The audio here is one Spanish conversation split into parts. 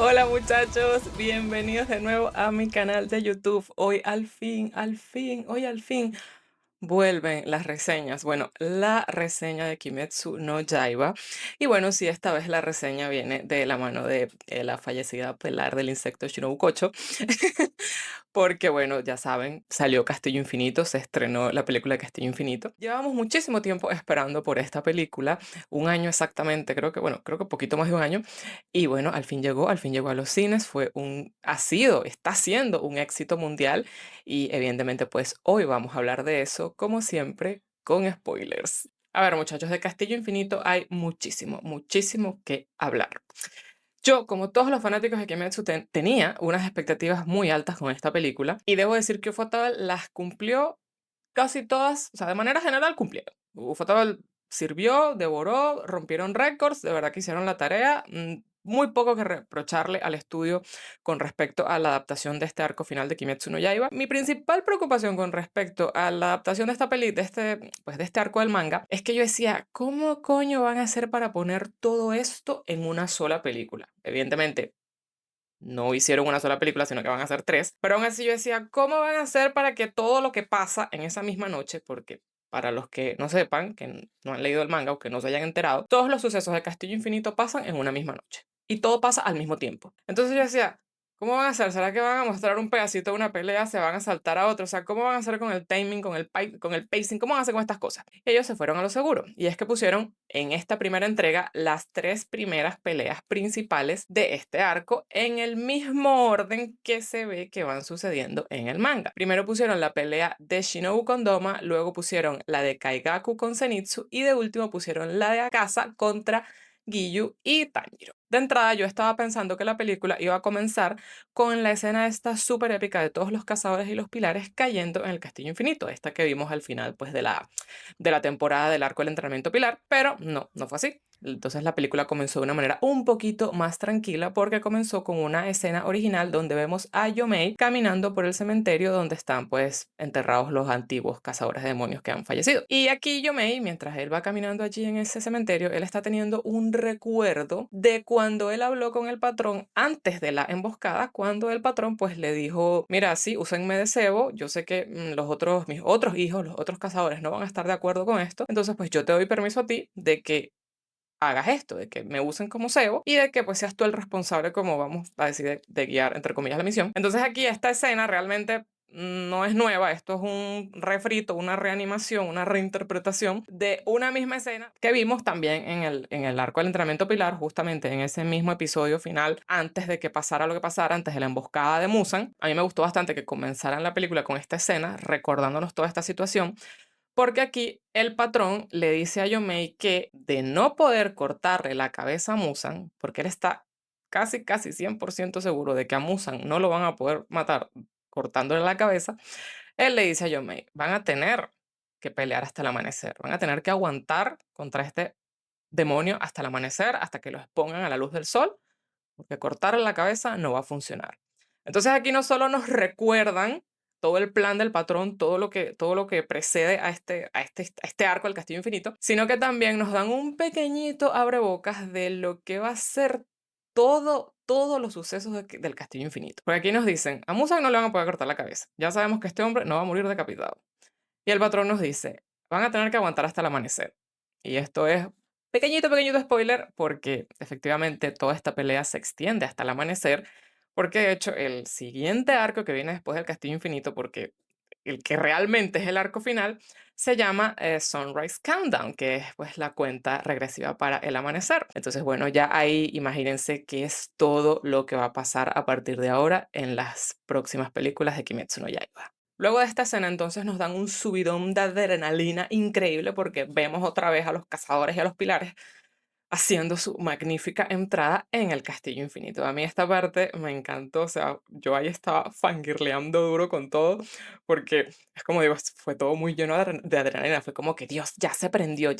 Hola muchachos, bienvenidos de nuevo a mi canal de YouTube. Hoy al fin vuelven las reseñas. Bueno, la reseña de Kimetsu no Yaiba. Y bueno, sí, esta vez la reseña viene de la mano de la fallecida Pilar del insecto Shinobukocho. Porque bueno, ya saben, salió Castillo Infinito, se estrenó la película de Castillo Infinito. Llevamos muchísimo tiempo esperando por esta película, un año exactamente, creo que poquito más de un año. Y bueno, al fin llegó a los cines, está siendo un éxito mundial y evidentemente pues hoy vamos a hablar de eso, como siempre, con spoilers. A ver, muchachos, de Castillo Infinito hay muchísimo que hablar. Yo, como todos los fanáticos de Kimetsu, tenía unas expectativas muy altas con esta película y debo decir que Ufotable las cumplió casi todas, o sea, de manera general cumplieron. Ufotable sirvió, devoró, rompieron récords, de verdad que hicieron la tarea. Muy poco que reprocharle al estudio con respecto a la adaptación de este arco final de Kimetsu no Yaiba. Mi principal preocupación con respecto a la adaptación de esta peli, de este arco del manga, es que yo decía, ¿cómo coño van a hacer para poner todo esto en una sola película? Evidentemente, no hicieron una sola película, sino que van a hacer tres. Pero aún así yo decía, ¿cómo van a hacer para que todo lo que pasa en esa misma noche, porque para los que no sepan, que no han leído el manga o que no se hayan enterado, todos los sucesos de Castillo Infinito pasan en una misma noche. Y todo pasa al mismo tiempo. Entonces yo decía, ¿cómo van a hacer? ¿Será que van a mostrar un pedacito de una pelea? ¿Se van a saltar a otro? O sea, ¿cómo van a hacer con el timing, con el pacing? ¿Cómo van a hacer con estas cosas? Y ellos se fueron a lo seguro. Y es que pusieron en esta primera entrega las tres primeras peleas principales de este arco en el mismo orden que se ve que van sucediendo en el manga. Primero pusieron la pelea de Shinobu con Doma, luego pusieron la de Kaigaku con Zenitsu y de último pusieron la de Akasa contra Giyu y Tanjiro. De entrada yo estaba pensando que la película iba a comenzar con la escena esta súper épica de todos los cazadores y los pilares cayendo en el Castillo Infinito, esta que vimos al final pues de la temporada del arco del entrenamiento pilar, pero no fue así. Entonces la película comenzó de una manera un poquito más tranquila porque comenzó con una escena original donde vemos a Yomei caminando por el cementerio donde están pues enterrados los antiguos cazadores de demonios que han fallecido. Y aquí Yomei, mientras él va caminando allí en ese cementerio, él está teniendo un recuerdo de cuando él habló con el patrón antes de la emboscada, cuando el patrón pues le dijo, mira, sí, úsenme de cebo, yo sé que mis otros hijos, los otros cazadores no van a estar de acuerdo con esto, entonces pues yo te doy permiso a ti de que hagas esto, de que me usen como cebo y de que pues seas tú el responsable, como vamos a decir, de guiar, entre comillas, la misión. Entonces aquí esta escena realmente no es nueva, esto es un refrito, una reanimación, una reinterpretación de una misma escena que vimos también en el arco del entrenamiento pilar, justamente en ese mismo episodio final, antes de que pasara lo que pasara, antes de la emboscada de Musan. A mí me gustó bastante que comenzaran la película con esta escena, recordándonos toda esta situación, porque aquí el patrón le dice a Yomei que de no poder cortarle la cabeza a Musan, porque él está casi 100% seguro de que a Musan no lo van a poder matar cortándole la cabeza, él le dice a Yomei, van a tener que pelear hasta el amanecer, van a tener que aguantar contra este demonio hasta el amanecer, hasta que lo expongan a la luz del sol, porque cortarle la cabeza no va a funcionar. Entonces aquí no solo nos recuerdan todo el plan del patrón, todo lo que precede a este arco del Castillo Infinito, sino que también nos dan un pequeñito abrebocas de lo que va a ser todos los sucesos del Castillo Infinito. Porque aquí nos dicen, a Muzan no le van a poder cortar la cabeza. Ya sabemos que este hombre no va a morir decapitado. Y el patrón nos dice, van a tener que aguantar hasta el amanecer. Y esto es pequeñito spoiler, porque efectivamente toda esta pelea se extiende hasta el amanecer, porque de hecho el siguiente arco que viene después del Castillo Infinito, porque el que realmente es el arco final, se llama Sunrise Countdown, que es pues la cuenta regresiva para el amanecer. Entonces, bueno, ya ahí imagínense qué es todo lo que va a pasar a partir de ahora en las próximas películas de Kimetsu no Yaiba. Luego de esta escena entonces nos dan un subidón de adrenalina increíble porque vemos otra vez a los cazadores y a los pilares haciendo su magnífica entrada en el Castillo Infinito. A mí esta parte me encantó, o sea, yo ahí estaba fangirleando duro con todo, porque es como digo, fue todo muy lleno de adrenalina, fue como que Dios, ya se prendió,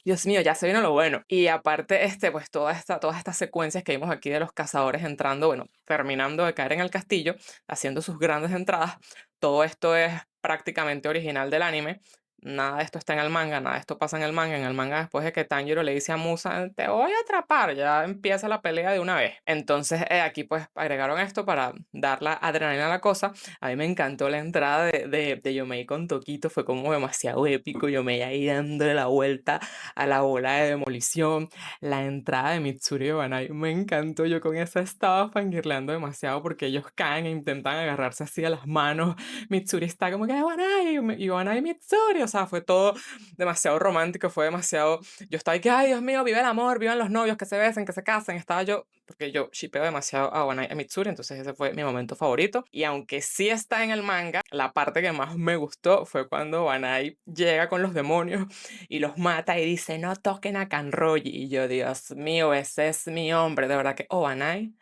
Dios mío, ya se vino lo bueno. Y aparte, pues todas estas secuencias que vimos aquí de los cazadores entrando, bueno, terminando de caer en el castillo, haciendo sus grandes entradas, todo esto es prácticamente original del anime. nada de esto está en el manga, nada de esto pasa en el manga. En el manga, después de que Tanjiro le dice a Musa, te voy a atrapar, ya empieza la pelea de una vez. Entonces, aquí pues agregaron esto para dar la adrenalina a la cosa. A mí me encantó la entrada de Yomei con Toquito, fue como demasiado épico. Yomei ahí dándole la vuelta a la bola de demolición. La entrada de Mitsuri y Obanai me encantó. Yo con esa estaba fangirleando demasiado porque ellos caen e intentan agarrarse así a las manos. Mitsuri está como que Obanai y Obanai Mitsuri. O sea, fue todo demasiado romántico, fue demasiado. Yo estaba ahí que, ay, Dios mío, vive el amor, vivan los novios, que se besen, que se casen. Estaba yo, porque yo shippeo demasiado a Obanai y a Mitsuri, entonces ese fue mi momento favorito. Y aunque sí está en el manga, la parte que más me gustó fue cuando Obanai llega con los demonios y los mata y dice, no toquen a Kanroji. Y yo, Dios mío, ese es mi hombre. De verdad que Obanai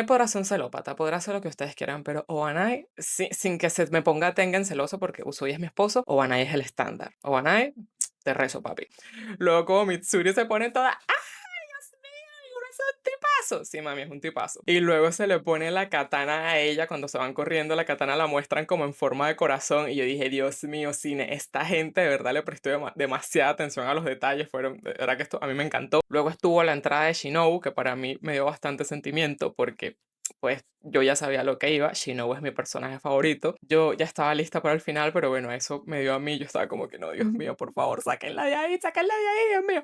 podrá ser un celópata, podrá hacer lo que ustedes quieran, pero Obanai, sin que se me ponga tengan celoso porque Usui es mi esposo, Obanai es el estándar. Obanai, te rezo, papi. Luego como Mitsuri se pone toda, ¡ay, Dios mío! ¡Es un tipazo! Sí, mami, es un tipazo. Y luego se le pone la katana a ella, cuando se van corriendo, la katana la muestran como en forma de corazón, y yo dije, Dios mío, cine, esta gente de verdad le prestó demasiada atención a los detalles, de verdad que esto a mí me encantó. Luego estuvo la entrada de Shinobu, que para mí me dio bastante sentimiento, porque pues yo ya sabía lo que iba, Shinobu es mi personaje favorito, yo ya estaba lista para el final, pero bueno, eso me dio a mí, yo estaba como que no, Dios mío, por favor, sáquenla de ahí, Dios mío.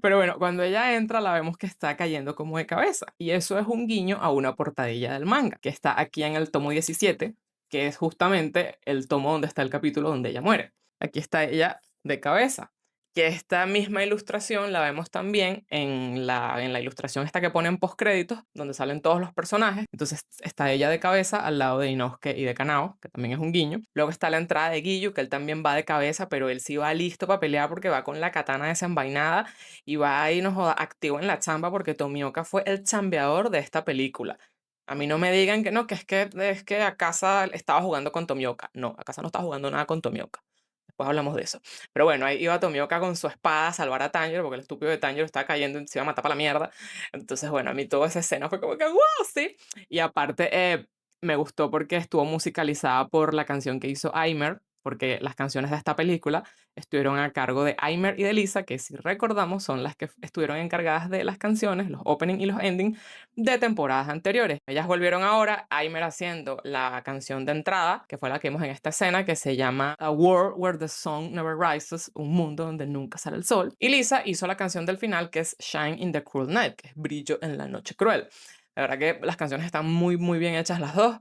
Pero bueno, cuando ella entra la vemos que está cayendo como de cabeza, y eso es un guiño a una portadilla del manga, que está aquí en el tomo 17, que es justamente el tomo donde está el capítulo donde ella muere. Aquí está ella de cabeza. Que esta misma ilustración la vemos también en la ilustración esta que ponen postcréditos, donde salen todos los personajes. Entonces está ella de cabeza al lado de Inosuke y de Kanao, que también es un guiño. Luego está la entrada de Giyu, que él también va de cabeza, pero él sí va listo para pelear porque va con la katana desenvainada y va ahí, no joda, activo en la chamba porque Tomioka fue el chambeador de esta película. A mí no me digan que no, que Akasa estaba jugando con Tomioka. No, Akasa no estaba jugando nada con Tomioka. Después hablamos de eso. Pero bueno, ahí iba Tomioka con su espada a salvar a Tanjiro, porque el estúpido de Tanjiro estaba cayendo y se iba a matar para la mierda. Entonces, bueno, a mí toda esa escena fue como que, wow, sí. Y aparte, me gustó porque estuvo musicalizada por la canción que hizo Aimer, porque las canciones de esta película estuvieron a cargo de Aimer y de Lisa, que si recordamos son las que estuvieron encargadas de las canciones, los opening y los ending de temporadas anteriores. Ellas volvieron ahora, Aimer haciendo la canción de entrada, que fue la que vimos en esta escena, que se llama A World Where the Sun Never Rises, un mundo donde nunca sale el sol. Y Lisa hizo la canción del final, que es Shine in the Cruel Night, que es Brillo en la Noche Cruel. La verdad que las canciones están muy, muy bien hechas las dos.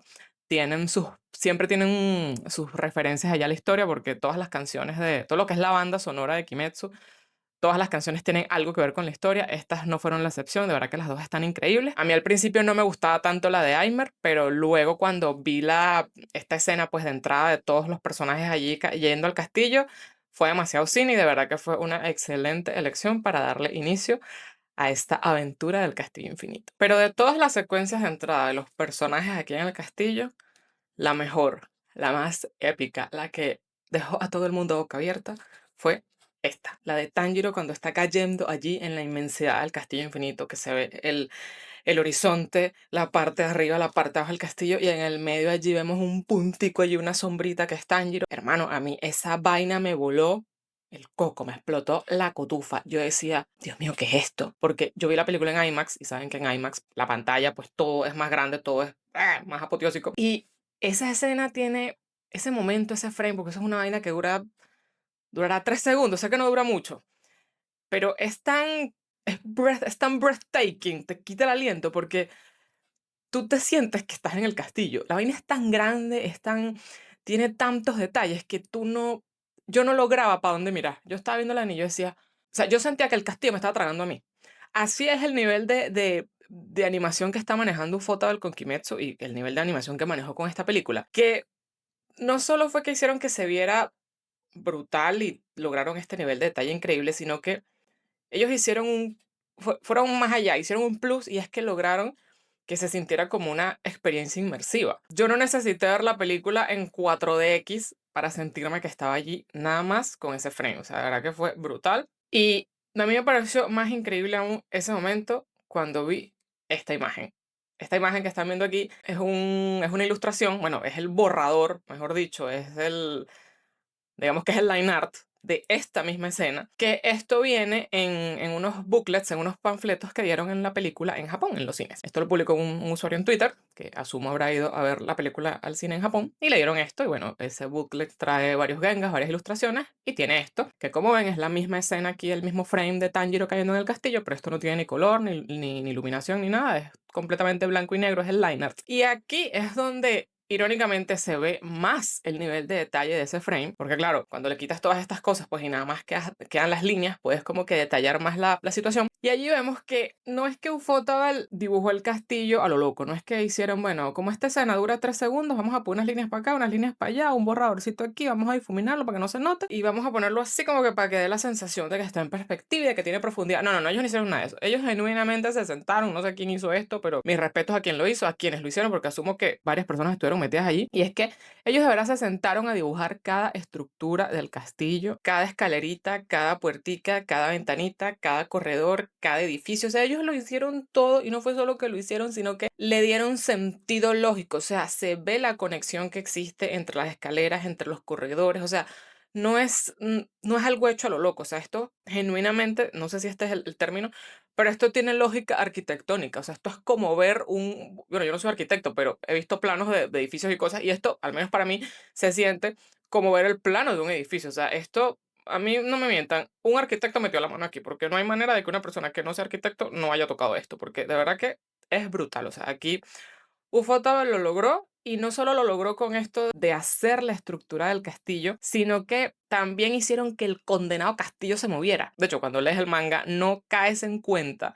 Siempre tienen sus referencias allá a la historia, porque todas las canciones de todo lo que es la banda sonora de Kimetsu, todas las canciones tienen algo que ver con la historia. Estas no fueron la excepción, de verdad que las dos están increíbles. A mí al principio no me gustaba tanto la de Aimer, pero luego cuando vi esta escena pues de entrada de todos los personajes allí yendo al castillo, fue demasiado cine y de verdad que fue una excelente elección para darle inicio a esta aventura del Castillo Infinito. Pero de todas las secuencias de entrada de los personajes aquí en el castillo, la mejor, la más épica, la que dejó a todo el mundo boca abierta, fue esta, la de Tanjiro cuando está cayendo allí en la inmensidad del Castillo Infinito, que se ve el horizonte, la parte de arriba, la parte de abajo del castillo, y en el medio allí vemos un puntico allí, una sombrita que es Tanjiro. Hermano, a mí esa vaina me voló el coco, me explotó la cotufa. Yo decía, Dios mío, ¿qué es esto? Porque yo vi la película en IMAX y saben que en IMAX la pantalla, pues todo es más grande, todo es más apoteósico. Y esa escena tiene ese momento, ese frame, porque eso es una vaina que durará 3 segundos, sé que no dura mucho, pero es tan breathtaking, te quita el aliento porque tú te sientes que estás en el castillo. La vaina es tan grande, tiene tantos detalles que yo no lograba para dónde mirar. Yo estaba viendo la anillo y decía, o sea, yo sentía que el castillo me estaba tragando a mí. Así es el nivel de animación que está manejando Ufotable con Kimetsu y el nivel de animación que manejó con esta película, que no solo fue que hicieron que se viera brutal y lograron este nivel de detalle increíble, sino que ellos fueron más allá, hicieron un plus y es que lograron que se sintiera como una experiencia inmersiva. Yo no necesité ver la película en 4DX para sentirme que estaba allí nada más con ese frame. O sea, la verdad que fue brutal. Y a mí me pareció más increíble aún ese momento cuando vi esta imagen. Esta imagen que están viendo aquí es una ilustración, bueno, es el borrador, mejor dicho, es digamos que es el line art de esta misma escena, que esto viene en unos booklets, en unos panfletos que dieron en la película en Japón, en los cines. Esto lo publicó un usuario en Twitter, que asumo habrá ido a ver la película al cine en Japón, y le dieron esto, y bueno, ese booklet trae varios gengas, varias ilustraciones, y tiene esto, que como ven es la misma escena aquí, el mismo frame de Tanjiro cayendo en el castillo, pero esto no tiene ni color, ni iluminación, ni nada, es completamente blanco y negro, es el line art. Y aquí es donde irónicamente se ve más el nivel de detalle de ese frame, porque claro, cuando le quitas todas estas cosas, pues y nada más quedan las líneas, puedes como que detallar más la situación. Y allí vemos que no es que Ufotable dibujó el castillo a lo loco, no es que hicieron, bueno, como esta escena dura 3 segundos, vamos a poner unas líneas para acá, unas líneas para allá, un borradorcito aquí, vamos a difuminarlo para que no se note, y vamos a ponerlo así como que para que dé la sensación de que está en perspectiva y de que tiene profundidad. No, no, no, ellos no hicieron nada de eso. Ellos genuinamente se sentaron, no sé quién hizo esto, pero mis respetos a quien lo hizo, a quienes lo hicieron, porque asumo que varias personas estuvieron metidas allí. Y es que ellos de verdad se sentaron a dibujar cada estructura del castillo, cada escalerita, cada puertica, cada ventanita, cada corredor, cada edificio. O sea, ellos lo hicieron todo y no fue solo que lo hicieron, sino que le dieron sentido lógico. O sea, se ve la conexión que existe entre las escaleras, entre los corredores. O sea, no es algo hecho a lo loco. O sea, esto genuinamente, no sé si este es el término, pero esto tiene lógica arquitectónica. O sea, esto es como ver un... Bueno, yo no soy arquitecto, pero he visto planos de edificios y cosas, y esto, al menos para mí, se siente como ver el plano de un edificio. O sea, esto, a mí no me mientan, un arquitecto metió la mano aquí, porque no hay manera de que una persona que no sea arquitecto no haya tocado esto, porque de verdad que es brutal. O sea, aquí Ufotable lo logró y no solo lo logró con esto de hacer la estructura del castillo, sino que también hicieron que el condenado castillo se moviera. De hecho, cuando lees el manga no caes en cuenta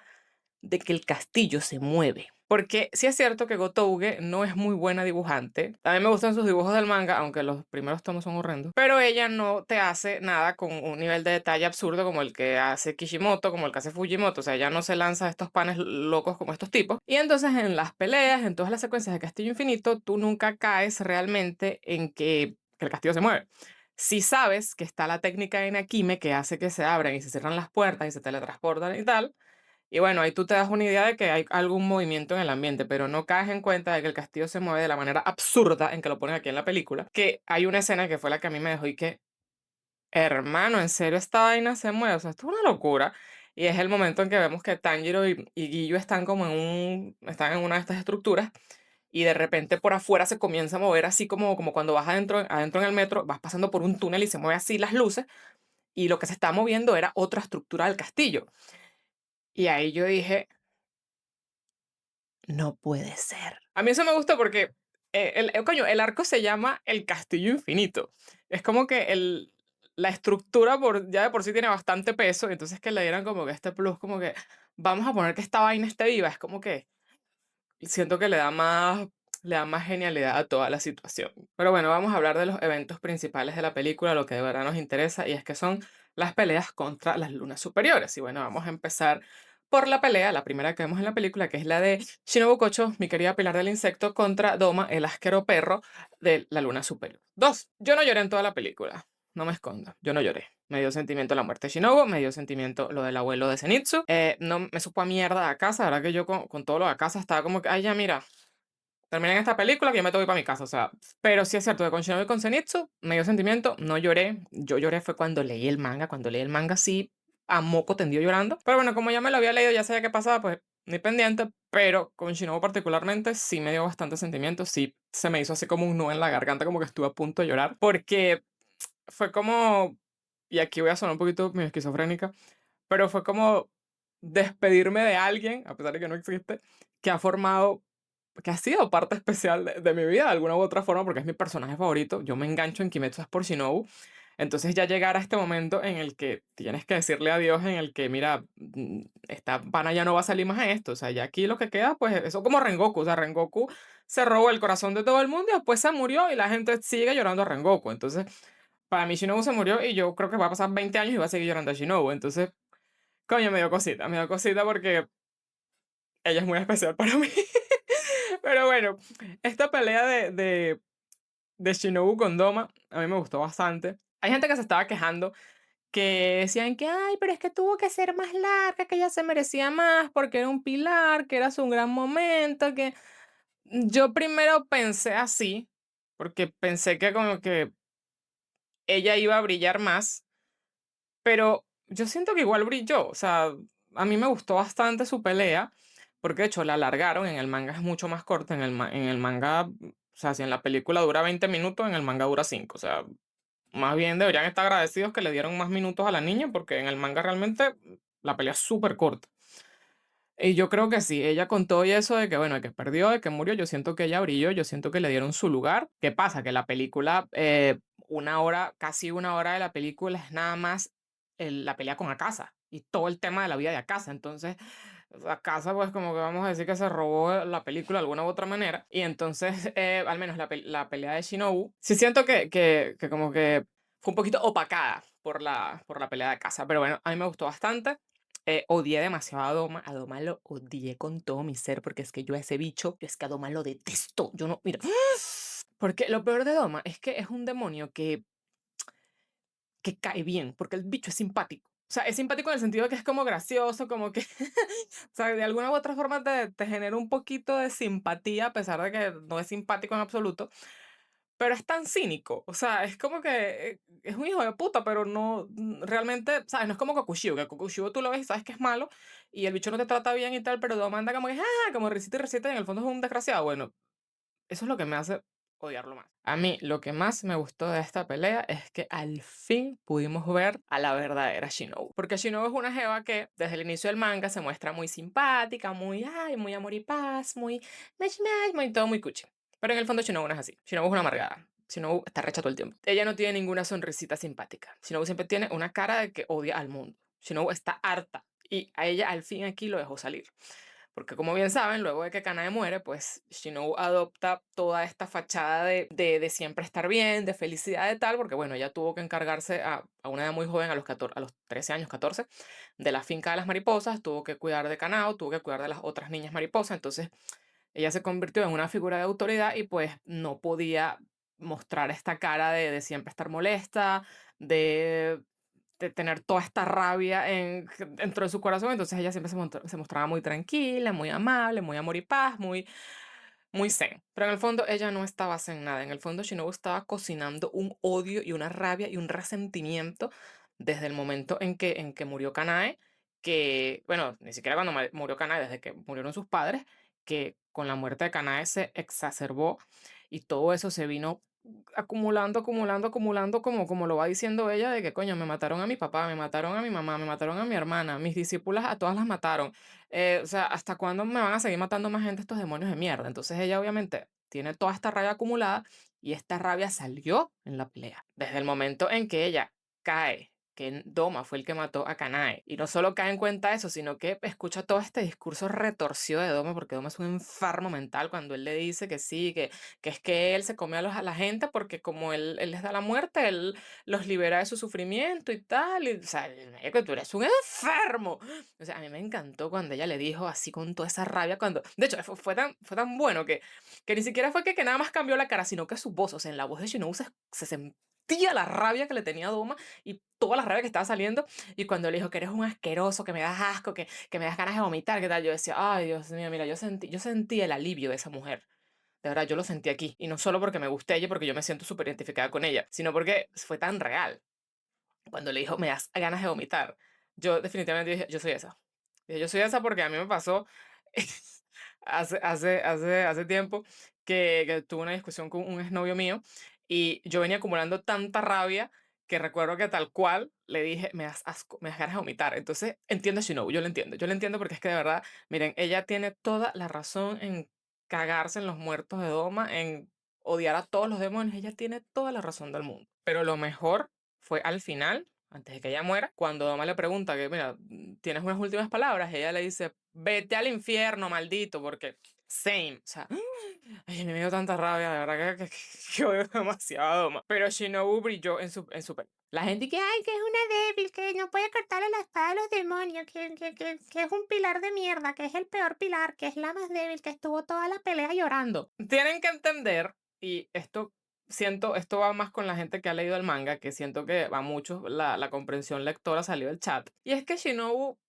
de que el castillo se mueve. Porque sí es cierto que Gotouge no es muy buena dibujante. A mí me gustan sus dibujos del manga, aunque los primeros tomos son horrendos. Pero ella no te hace nada con un nivel de detalle absurdo como el que hace Kishimoto, como el que hace Fujimoto. O sea, ella no se lanza estos panes locos como estos tipos. Y entonces en las peleas, en todas las secuencias de Castillo Infinito, tú nunca caes realmente en que el castillo se mueve. Si sabes que está la técnica de Nakime que hace que se abran y se cierran las puertas y se teletransportan y tal, y bueno, ahí tú te das una idea de que hay algún movimiento en el ambiente, pero no caes en cuenta de que el castillo se mueve de la manera absurda en que lo ponen aquí en la película, que hay una escena que fue la que a mí me dejó y que, hermano, ¿en serio esta vaina se mueve? O sea, esto es una locura. Y es el momento en que vemos que Tanjiro y Guillo están como están en una de estas estructuras y de repente por afuera se comienza a mover así como cuando vas adentro en el metro, vas pasando por un túnel y se mueve así las luces y lo que se está moviendo era otra estructura del castillo. Y ahí yo dije, no puede ser. A mí eso me gusta porque coño, el arco se llama El Castillo Infinito. Es como que la estructura ya de por sí tiene bastante peso, entonces que le dieran como que este plus, como que vamos a poner que esta vaina esté viva, es como que siento que le da más genialidad a toda la situación. Pero bueno, vamos a hablar de los eventos principales de la película, lo que de verdad nos interesa, y es que son las peleas contra las lunas superiores. Y bueno, vamos a empezar por la pelea, la primera que vemos en la película, que es la de Shinobu Kocho, mi querida pilar del insecto, contra Doma, el asquero perro de la luna superior. Dos, yo no lloré en toda la película. No me escondo, yo no lloré. Me dio sentimiento la muerte de Shinobu, me dio sentimiento lo del abuelo de Zenitsu. No me supo a mierda a casa, la verdad que yo con todo lo de casa estaba como que, ay, ya mira, terminé esta película que yo me tengo que ir para mi casa, o sea, pero sí es cierto que con Shinobu y con Zenitsu me dio sentimiento, no lloré. Yo lloré fue cuando leí el manga sí, a moco tendido llorando. Pero bueno, como ya me lo había leído, ya sabía qué pasaba, pues ni pendiente, pero con Shinobu particularmente sí me dio bastante sentimiento, sí se me hizo así como un nudo en la garganta, como que estuve a punto de llorar, porque fue como, y aquí voy a sonar un poquito medio esquizofrénica, pero fue como despedirme de alguien, a pesar de que no existe, que ha formado, que ha sido parte especial de mi vida de alguna u otra forma, porque es mi personaje favorito. Yo me engancho en Kimetsu es por Shinobu. Entonces ya llegar a este momento en el que tienes que decirle adiós, en el que, mira, esta pana ya no va a salir más en esto. O sea, ya aquí lo que queda, pues eso como Rengoku. O sea, Rengoku se robó el corazón de todo el mundo y después se murió y la gente sigue llorando a Rengoku. Entonces, para mí Shinobu se murió y yo creo que va a pasar 20 años y va a seguir llorando a Shinobu. Entonces, coño, me dio cosita porque ella es muy especial para mí. Pero bueno, esta pelea de Shinobu con Doma a mí me gustó bastante. Hay gente que se estaba quejando que decían que, ay, pero es que tuvo que ser más larga, que ella se merecía más porque era un pilar, que era su gran momento, que yo primero pensé así, porque pensé que como que ella iba a brillar más, pero yo siento que igual brilló. O sea, a mí me gustó bastante su pelea, porque de hecho la alargaron. En el manga es mucho más corta. En el manga, o sea, si en la película dura 20 minutos, en el manga dura 5. O sea, más bien deberían estar agradecidos que le dieron más minutos a la niña, porque en el manga realmente la pelea es súper corta. Y yo creo que sí, ella con todo y eso de que, bueno, de que perdió, de que murió, yo siento que ella brilló, yo siento que le dieron su lugar. ¿Qué pasa? Que la película, una hora, casi una hora de la película es nada más la pelea con Akasa y todo el tema de la vida de Akasa. Entonces, Akasa, pues como que vamos a decir que se robó la película de alguna u otra manera. Y entonces, al menos la pelea de Shinobu, sí siento que como que fue un poquito opacada por la pelea de Akasa. Pero bueno, a mí me gustó bastante. Odié demasiado a Doma. A Doma lo odié con todo mi ser porque es que yo a ese bicho, es que a Doma lo detesto. Yo no, mira. Porque lo peor de Doma es que es un demonio que cae bien, porque el bicho es simpático. O sea, es simpático en el sentido de que es como gracioso, como que, o sea, de alguna u otra forma te genera un poquito de simpatía, a pesar de que no es simpático en absoluto. Pero es tan cínico, o sea, es como que es un hijo de puta, pero no, realmente, ¿sabes? No es como Kokushibo, que Kokushibo tú lo ves y sabes que es malo y el bicho no te trata bien y tal, pero lo manda como que, como risita y risita y en el fondo es un desgraciado. Bueno, eso es lo que me hace odiarlo más. A mí, lo que más me gustó de esta pelea es que al fin pudimos ver a la verdadera Shinobu. Porque Shinobu es una jeva que desde el inicio del manga se muestra muy simpática, muy, ay, muy amor y paz, muy, mesh, mesh, muy todo muy cuchi. Pero en el fondo Shinobu no es así. Shinobu es una amargada. Shinobu está recha todo el tiempo. Ella no tiene ninguna sonrisita simpática. Shinobu siempre tiene una cara de que odia al mundo. Shinobu está harta. Y a ella al fin aquí lo dejó salir. Porque como bien saben, luego de que Kanae muere, pues Shinobu adopta toda esta fachada de siempre estar bien, de felicidad de tal, porque bueno, ella tuvo que encargarse a una edad muy joven, a los 14, a los 13 años, 14, de la finca de las mariposas, tuvo que cuidar de Kanao, tuvo que cuidar de las otras niñas mariposas, entonces ella se convirtió en una figura de autoridad y pues no podía mostrar esta cara de siempre estar molesta, de de tener toda esta rabia dentro de su corazón, entonces ella siempre se mostraba muy tranquila, muy amable, muy amor y paz, muy zen. Pero en el fondo ella no estaba zen nada. En el fondo Shinobu estaba cocinando un odio y una rabia y un resentimiento desde el momento en que murió Kanae, que, bueno, ni siquiera cuando murió Kanae, desde que murieron sus padres, que con la muerte de Kanae se exacerbó y todo eso se vino acumulando, acumulando, acumulando, como lo va diciendo ella, de que coño, me mataron a mi papá, me mataron a mi mamá, me mataron a mi hermana, mis discípulas a todas las mataron. O sea, ¿hasta cuándo me van a seguir matando más gente estos demonios de mierda? Entonces ella obviamente tiene toda esta rabia acumulada y esta rabia salió en la pelea. Desde el momento en que ella cae, que Doma fue el que mató a Kanae. Y no solo cae en cuenta eso, sino que escucha todo este discurso retorcido de Doma, porque Doma es un enfermo mental cuando él le dice que sí, que es que él se come a la gente porque como él les da la muerte, él los libera de su sufrimiento y tal. Y, o sea, que tú eres un enfermo. O sea, a mí me encantó cuando ella le dijo así con toda esa rabia, cuando, de hecho, fue tan bueno que ni siquiera fue que nada más cambió la cara, sino que su voz, o sea, en la voz de Shinobu se sentía la rabia que le tenía a Doma y toda la rabia que estaba saliendo. Y cuando le dijo que eres un asqueroso, que me das asco, que me das ganas de vomitar, ¿qué tal? Yo decía, ay, Dios mío, mira, yo sentí el alivio de esa mujer. De verdad, yo lo sentí aquí. Y no solo porque me guste ella, porque yo me siento súper identificada con ella, sino porque fue tan real. Cuando le dijo, me das ganas de vomitar, yo definitivamente dije, yo soy esa. Dije, yo soy esa porque a mí me pasó hace tiempo que tuve una discusión con un exnovio mío y yo venía acumulando tanta rabia que recuerdo que tal cual le dije, me das asco, me das ganas de vomitar. Entonces entiendo a Shinobu, yo lo entiendo porque es que de verdad, miren, ella tiene toda la razón en cagarse en los muertos de Doma, en odiar a todos los demonios, ella tiene toda la razón del mundo. Pero lo mejor fue al final, antes de que ella muera, cuando Doma le pregunta que, mira, tienes unas últimas palabras, ella le dice, vete al infierno, maldito, porque same, o sea, ay, a mí me dio tanta rabia, de verdad que odio demasiado a Doma. Pero Shinobu brilló en su película. La gente que, ay, que es una débil, que no puede cortarle la espada a los demonios, que es un pilar de mierda, que es el peor pilar, que es la más débil, que estuvo toda la pelea llorando. Tienen que entender, y esto siento, esto va más con la gente que ha leído el manga, que siento que a muchos la comprensión lectora salió del chat. Y es que Shinobu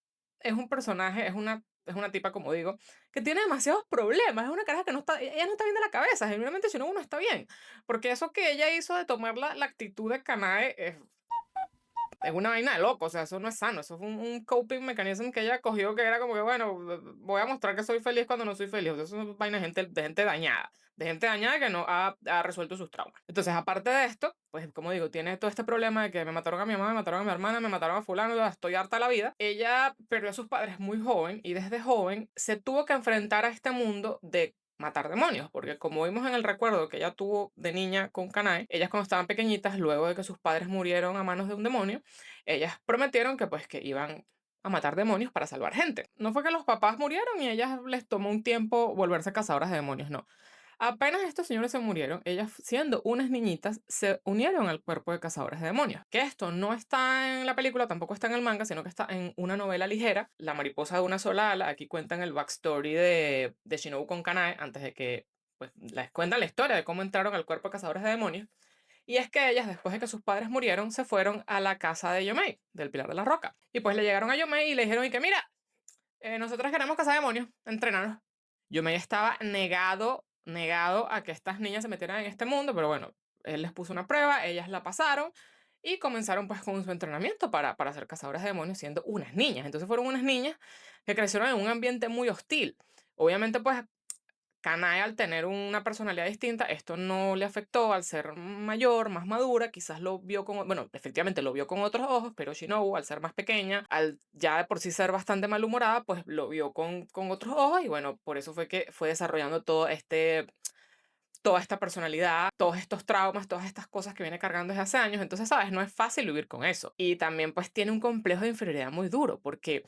es un personaje, es una tipa, como digo, que tiene demasiados problemas. Es una caraja que no está, ella no está bien de la cabeza. Genuinamente, si no, uno está bien. Porque eso que ella hizo de tomar la actitud de Kanae es una vaina de loco, o sea, eso no es sano, eso fue un coping mechanism que ella cogió que era como que, bueno, voy a mostrar que soy feliz cuando no soy feliz, o sea, eso es vaina de gente dañada que no ha resuelto sus traumas. Entonces, aparte de esto, pues como digo, tiene todo este problema de que me mataron a mi mamá, me mataron a mi hermana, me mataron a fulano, ya estoy harta de la vida. Ella perdió a sus padres muy joven y desde joven se tuvo que enfrentar a este mundo de matar demonios, porque como vimos en el recuerdo que ella tuvo de niña con Kanae, ellas cuando estaban pequeñitas, luego de que sus padres murieron a manos de un demonio, ellas prometieron que pues que iban a matar demonios para salvar gente. No fue que los papás murieron y a ellas les tomó un tiempo volverse cazadoras de demonios, no. Apenas estos señores se murieron, ellas siendo unas niñitas se unieron al cuerpo de cazadores de demonios. Que esto no está en la película, tampoco está en el manga, sino que está en una novela ligera, La mariposa de una sola ala. Aquí cuentan el backstory de Shinobu con Kanae antes de que pues les cuentan la historia de cómo entraron al cuerpo de cazadores de demonios. Y es que ellas, después de que sus padres murieron, se fueron a la casa de Yomei, del Pilar de la Roca. Y pues le llegaron a Yomei y le dijeron, y que mira, nosotros queremos cazar demonios, entrénanos. Yomei estaba negado a que estas niñas se metieran en este mundo, pero bueno, él les puso una prueba, ellas la pasaron y comenzaron pues con su entrenamiento para ser cazadoras de demonios siendo unas niñas. Entonces fueron unas niñas que crecieron en un ambiente muy hostil. Obviamente pues Kanae, al tener una personalidad distinta, esto no le afectó al ser mayor, más madura, quizás lo vio con, bueno, efectivamente lo vio con otros ojos, pero Shinobu, al ser más pequeña, al ya de por sí ser bastante malhumorada, pues lo vio con otros ojos y bueno, por eso fue que fue desarrollando toda esta personalidad, todos estos traumas, todas estas cosas que viene cargando desde hace años. Entonces, sabes, no es fácil vivir con eso. Y también pues tiene un complejo de inferioridad muy duro, porque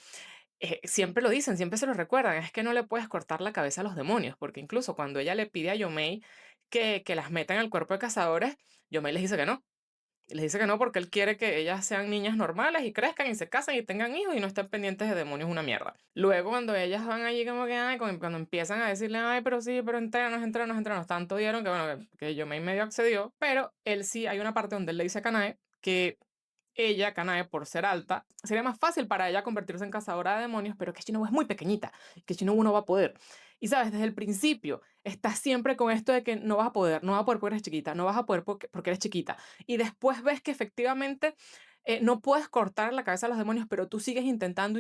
siempre lo dicen, siempre se lo recuerdan, es que no le puedes cortar la cabeza a los demonios, porque incluso cuando ella le pide a Yomei que las meta en el cuerpo de cazadores, Yomei les dice que no. Les dice que no porque él quiere que ellas sean niñas normales y crezcan y se casen y tengan hijos y no estén pendientes de demonios una mierda. Luego cuando ellas van allí como que, ay, cuando empiezan a decirle, ay, pero sí, pero entrenos, tanto dieron que bueno, que Yomei medio accedió, pero él sí, hay una parte donde él le dice a Kanae que ella, Kanae, por ser alta, sería más fácil para ella convertirse en cazadora de demonios, pero que Shinobu es muy pequeñita, que Shinobu no va a poder. Y sabes, desde el principio estás siempre con esto de que no vas a poder, no vas a poder porque eres chiquita, no vas a poder porque eres chiquita. Y después ves que efectivamente no puedes cortar la cabeza a los demonios, pero tú sigues intentando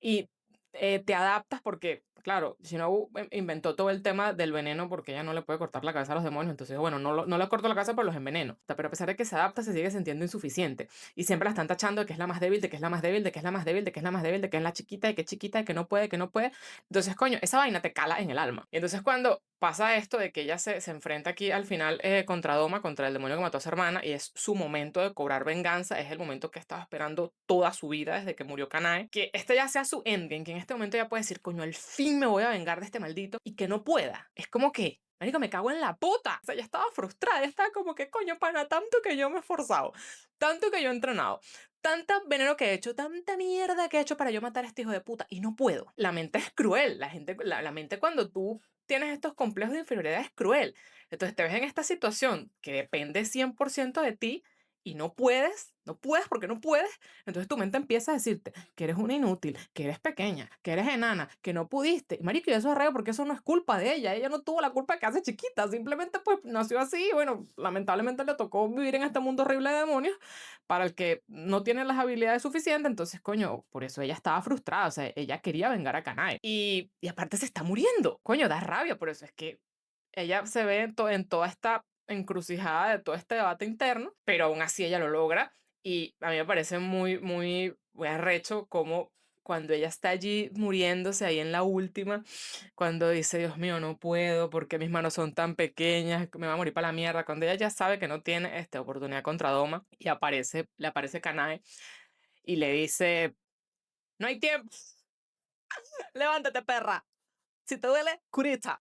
y te adaptas porque, claro, Shinobu inventó todo el tema del veneno porque ella no le puede cortar la cabeza a los demonios. Entonces, bueno, no le corto la cabeza, pero los enveneno. O sea, pero a pesar de que se adapta, se sigue sintiendo insuficiente. Y siempre la están tachando de que es la más débil, de que es la más débil, de que es la más débil, de que es la más débil, de que es la chiquita, de que es chiquita, de que no puede, que no puede. Entonces, coño, esa vaina te cala en el alma. Y entonces, cuando pasa esto de que ella se enfrenta aquí al final contra Doma, contra el demonio que mató a su hermana, y es su momento de cobrar venganza, es el momento que estaba esperando toda su vida desde que murió Kanae, que este ya sea su endgame, que en este momento ya puede decir, coño, al fin me voy a vengar de este maldito, y que no pueda. Es como que, marico, me cago en la puta. O sea, ya estaba frustrada, ya estaba como que, coño, pana, tanto que yo me he esforzado, tanto que yo he entrenado, tanta veneno que he hecho, tanta mierda que he hecho para yo matar a este hijo de puta y no puedo. La mente es cruel. La mente cuando tú tienes estos complejos de inferioridad es cruel. Entonces te ves en esta situación que depende 100% de ti y no puedes porque no puedes. Entonces tu mente empieza a decirte que eres una inútil, que eres pequeña, que eres enana, que no pudiste. Marico, y eso es raro porque eso no es culpa de ella. Ella no tuvo la culpa de que hace chiquita. Simplemente pues nació así y bueno, lamentablemente le tocó vivir en este mundo horrible de demonios para el que no tiene las habilidades suficientes. Entonces, coño, por eso ella estaba frustrada. O sea, ella quería vengar a Kanae. Y aparte se está muriendo. Coño, da rabia. Por eso es que ella se ve en toda esta encrucijada de todo este debate interno, pero aún así ella lo logra y a mí me parece muy arrecho como cuando ella está allí muriéndose ahí en la última, cuando dice, Dios mío, no puedo porque mis manos son tan pequeñas, me va a morir para la mierda, cuando ella ya sabe que no tiene esta oportunidad contra Doma y le aparece Kanae y le dice, no hay tiempo, levántate perra, si te duele, curita.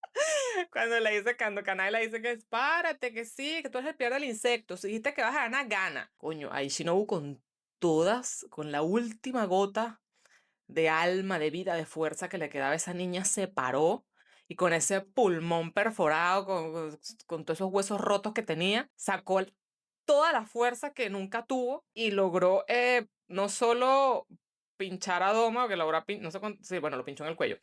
Cuando Kanae le dice que es párate, que sí, que tú eres el peor del insecto. Si dijiste que vas a ganar, gana. Coño, ahí Shinobu con todas, con la última gota de alma, de vida, de fuerza que le quedaba a esa niña, se paró y con ese pulmón perforado, con todos esos huesos rotos que tenía, sacó toda la fuerza que nunca tuvo y logró no solo pinchar a Doma, que logró, no sé cuánto, sí, bueno, lo pinchó en el cuello.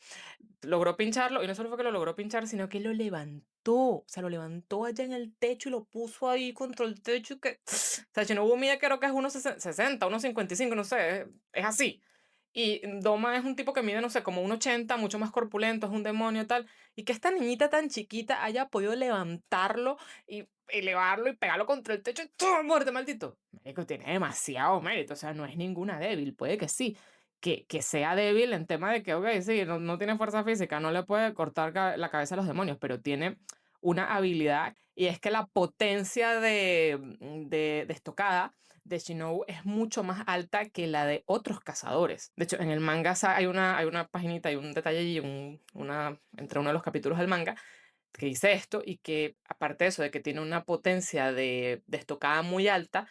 Logró pincharlo y no solo fue que lo logró pinchar, sino que lo levantó. O sea, lo levantó allá en el techo y lo puso ahí contra el techo. Y que, o sea, Shinobu mide creo que es 1,60, 1,55, no sé, es así. Y Doma es un tipo que mide, no sé, como 1,80, mucho más corpulento, es un demonio tal. Y que esta niñita tan chiquita haya podido levantarlo y elevarlo y pegarlo contra el techo y ¡tum! Muerte, maldito. Marico, tiene demasiado mérito, o sea, no es ninguna débil, puede que sí. Que sea débil en tema de que, ok, sí, no tiene fuerza física, no le puede cortar la cabeza a los demonios, pero tiene una habilidad y es que la potencia de estocada de Shinobu es mucho más alta que la de otros cazadores. De hecho, en el manga hay una paginita, hay un detalle allí, entre uno de los capítulos del manga, que dice esto y que aparte de eso, de que tiene una potencia de estocada muy alta,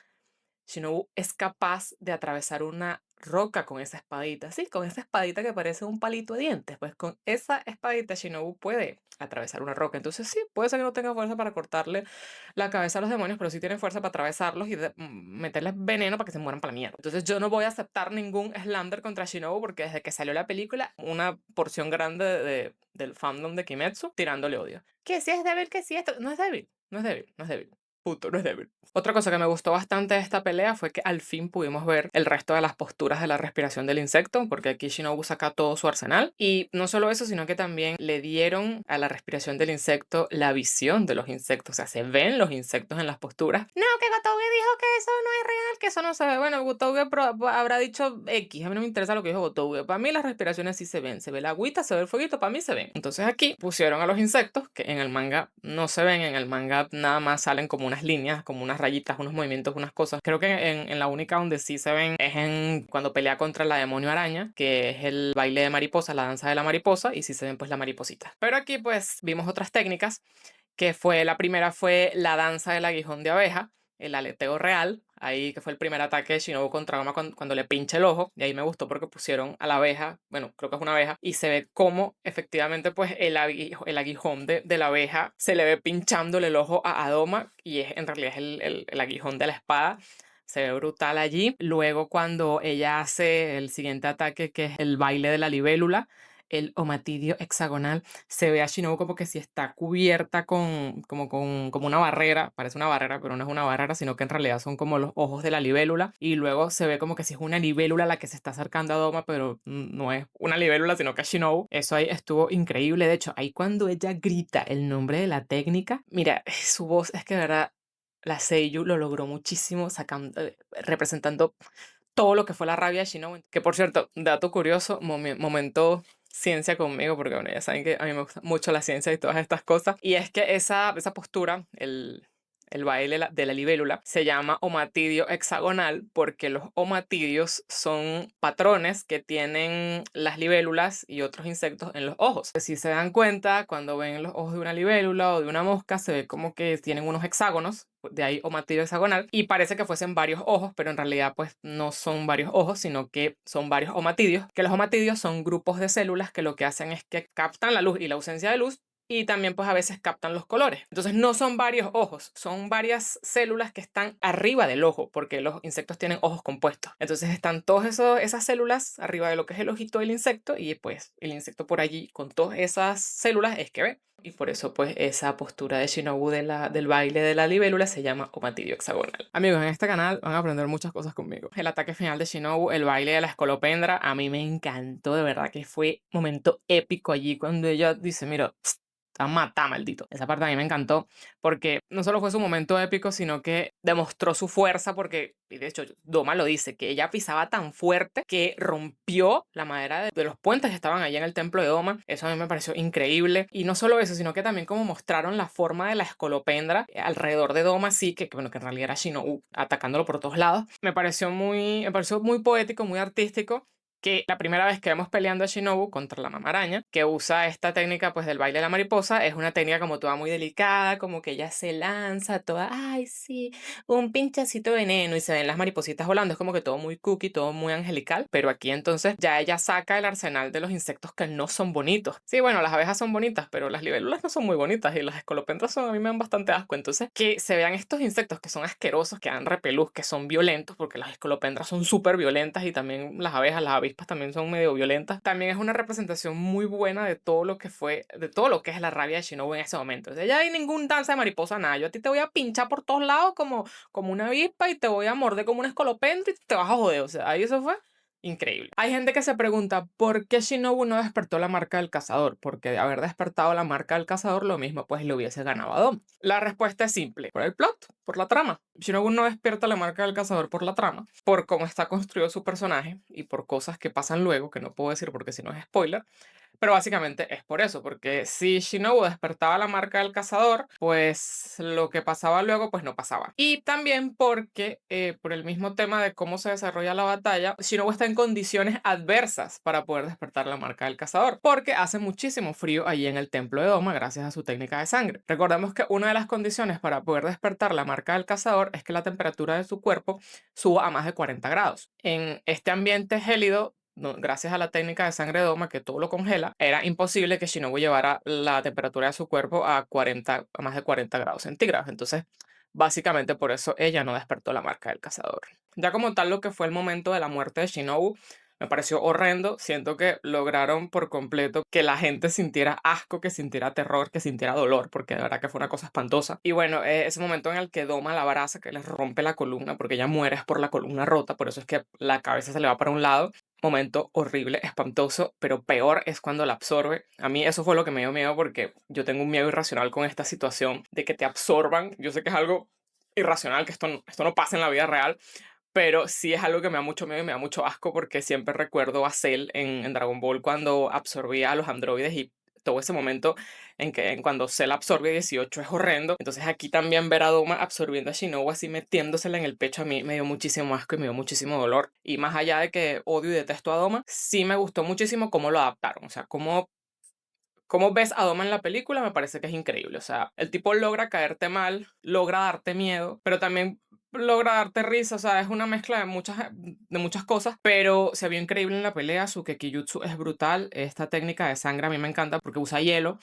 Shinobu es capaz de atravesar una roca con esa espadita. Sí, con esa espadita que parece un palito de dientes. Pues con esa espadita Shinobu puede atravesar una roca. Entonces sí, puede ser que no tenga fuerza para cortarle la cabeza a los demonios, pero sí tiene fuerza para atravesarlos y meterles veneno para que se mueran para la mierda. Entonces yo no voy a aceptar ningún slander contra Shinobu porque desde que salió la película, una porción grande del fandom de Kimetsu tirándole odio. Que si es débil, que si esto... No es débil, no es débil, no es débil. Puto, no es débil. Otra cosa que me gustó bastante de esta pelea fue que al fin pudimos ver el resto de las posturas de la respiración del insecto, porque aquí Shinobu saca todo su arsenal. Y no solo eso, sino que también le dieron a la respiración del insecto la visión de los insectos. O sea, se ven los insectos en las posturas. No, que Gotouge dijo que eso no es real, que eso no se ve. Bueno, Gotouge habrá dicho X. A mí no me interesa lo que dijo Gotouge. Para mí las respiraciones sí se ven. Se ve la agüita, se ve el fueguito, para mí se ven. Entonces aquí pusieron a los insectos, que en el manga no se ven. En el manga nada más salen como unas líneas, como unas rayitas, unos movimientos, unas cosas. Creo que en la única donde sí se ven es en cuando pelea contra la demonio araña, que es el baile de mariposa, la danza de la mariposa, y sí se ven pues la mariposita. Pero aquí pues vimos otras técnicas, que fue, la primera fue la danza del aguijón de abeja, el aleteo real, ahí que fue el primer ataque de Shinobu contra Goma cuando le pincha el ojo, y ahí me gustó porque pusieron a la abeja, bueno, creo que es una abeja, y se ve cómo efectivamente pues el aguijón de la abeja se le ve pinchándole el ojo a Adoma, y en realidad es el aguijón de la espada. Se ve brutal allí. Luego cuando ella hace el siguiente ataque, que es el baile de la libélula, el omatidio hexagonal, se ve a Shinobu como que si está cubierta como una barrera, parece una barrera, pero no es una barrera, sino que en realidad son como los ojos de la libélula, y luego se ve como que si es una libélula la que se está acercando a Doma, pero no es una libélula, sino que es Shinobu. Eso ahí estuvo increíble. De hecho, ahí cuando ella grita el nombre de la técnica, mira, su voz es que de verdad la Seiyu lo logró muchísimo sacando, representando todo lo que fue la rabia de Shinobu. Que por cierto, dato curioso, momento ciencia conmigo, porque bueno, ya saben que a mí me gusta mucho la ciencia y todas estas cosas. Y es que esa postura, el baile de la libélula, se llama omatidio hexagonal porque los omatidios son patrones que tienen las libélulas y otros insectos en los ojos. Si se dan cuenta, cuando ven los ojos de una libélula o de una mosca, se ve como que tienen unos hexágonos, de ahí omatidio hexagonal, y parece que fuesen varios ojos, pero en realidad pues no son varios ojos, sino que son varios omatidios, que los omatidios son grupos de células que lo que hacen es que captan la luz y la ausencia de luz, y también pues a veces captan los colores. Entonces no son varios ojos, son varias células que están arriba del ojo, porque los insectos tienen ojos compuestos. Entonces están todas esas células arriba de lo que es el ojito del insecto, y pues el insecto por allí con todas esas células es que ve. Y por eso pues esa postura de Shinobu del baile de la libélula se llama omatidio hexagonal. Amigos, en este canal van a aprender muchas cosas conmigo. El ataque final de Shinobu, el baile de la escolopendra, a mí me encantó, de verdad que fue momento épico allí cuando ella dice, mira, te van a matar, maldito. Esa parte a mí me encantó porque no solo fue su momento épico, sino que demostró su fuerza porque, y de hecho Doma lo dice, que ella pisaba tan fuerte que rompió la madera de los puentes que estaban allí en el templo de Doma. Eso a mí me pareció increíble. Y no solo eso, sino que también como mostraron la forma de la escolopendra alrededor de Doma, sí, bueno, que en realidad era Shinobu atacándolo por todos lados. Me pareció muy poético, muy artístico, que la primera vez que vemos peleando a Shinobu contra la mamaraña, que usa esta técnica pues del baile de la mariposa, es una técnica como toda muy delicada, como que ella se lanza toda, ay sí, un pinchacito de veneno, y se ven las maripositas volando, es como que todo muy cookie, todo muy angelical, pero aquí entonces ya ella saca el arsenal de los insectos que no son bonitos. Sí, bueno, las abejas son bonitas, pero las libélulas no son muy bonitas, y las escolopendras a mí me dan bastante asco. Entonces que se vean estos insectos que son asquerosos, que dan repelús, que son violentos, porque las escolopendras son súper violentas, y también las abejas avispas también son medio violentas. También es una representación muy buena de todo lo que fue, de todo lo que es la rabia de Shinobu en ese momento. O sea, ya hay ningún danza de mariposa, nada. Yo a ti te voy a pinchar por todos lados como una avispa y te voy a morder como un escolopendro y te vas a joder. O sea, ahí eso fue increíble. Hay gente que se pregunta por qué Shinobu no despertó la marca del cazador, porque de haber despertado la marca del cazador, lo mismo pues le hubiese ganado a Dom. La respuesta es simple, por el plot, por la trama. Shinobu no despierta la marca del cazador por la trama, por cómo está construido su personaje y por cosas que pasan luego, que no puedo decir porque si no es spoiler. Pero básicamente es por eso, porque si Shinobu despertaba la marca del cazador, pues lo que pasaba luego, pues no pasaba. Y también porque, por el mismo tema de cómo se desarrolla la batalla, Shinobu está en condiciones adversas para poder despertar la marca del cazador, porque hace muchísimo frío allí en el templo de Doma gracias a su técnica de sangre. Recordemos que una de las condiciones para poder despertar la marca del cazador es que la temperatura de su cuerpo suba a más de 40 grados. En este ambiente gélido, gracias a la técnica de sangre de Doma que todo lo congela, era imposible que Shinobu llevara la temperatura de su cuerpo a más de 40 grados centígrados. Entonces, básicamente por eso ella no despertó la marca del cazador. Ya como tal lo que fue el momento de la muerte de Shinobu, me pareció horrendo. Siento que lograron por completo que la gente sintiera asco, que sintiera terror, que sintiera dolor, porque de verdad que fue una cosa espantosa. Y bueno, ese momento en el que Doma la abraza, que le rompe la columna, porque ella muere es por la columna rota, por eso es que la cabeza se le va para un lado. Momento horrible, espantoso, pero peor es cuando la absorbe. A mí eso fue lo que me dio miedo porque yo tengo un miedo irracional con esta situación de que te absorban. Yo sé que es algo irracional, que esto no pasa en la vida real, pero sí es algo que me da mucho miedo y me da mucho asco porque siempre recuerdo a Cell en Dragon Ball cuando absorbía a los androides y todo ese momento cuando Cell absorbe 18 es horrendo. Entonces aquí también ver a Doma absorbiendo a Shinobu así metiéndosela en el pecho a mí me dio muchísimo asco y me dio muchísimo dolor. Y más allá de que odio y detesto a Doma, sí me gustó muchísimo cómo lo adaptaron. O sea, cómo ves a Doma en la película me parece que es increíble. O sea, el tipo logra caerte mal, logra darte miedo, pero también logra darte risa. O sea, es una mezcla de muchas cosas, pero se vio increíble en la pelea. Su Kekijutsu es brutal. Esta técnica de sangre a mí me encanta porque usa hielo.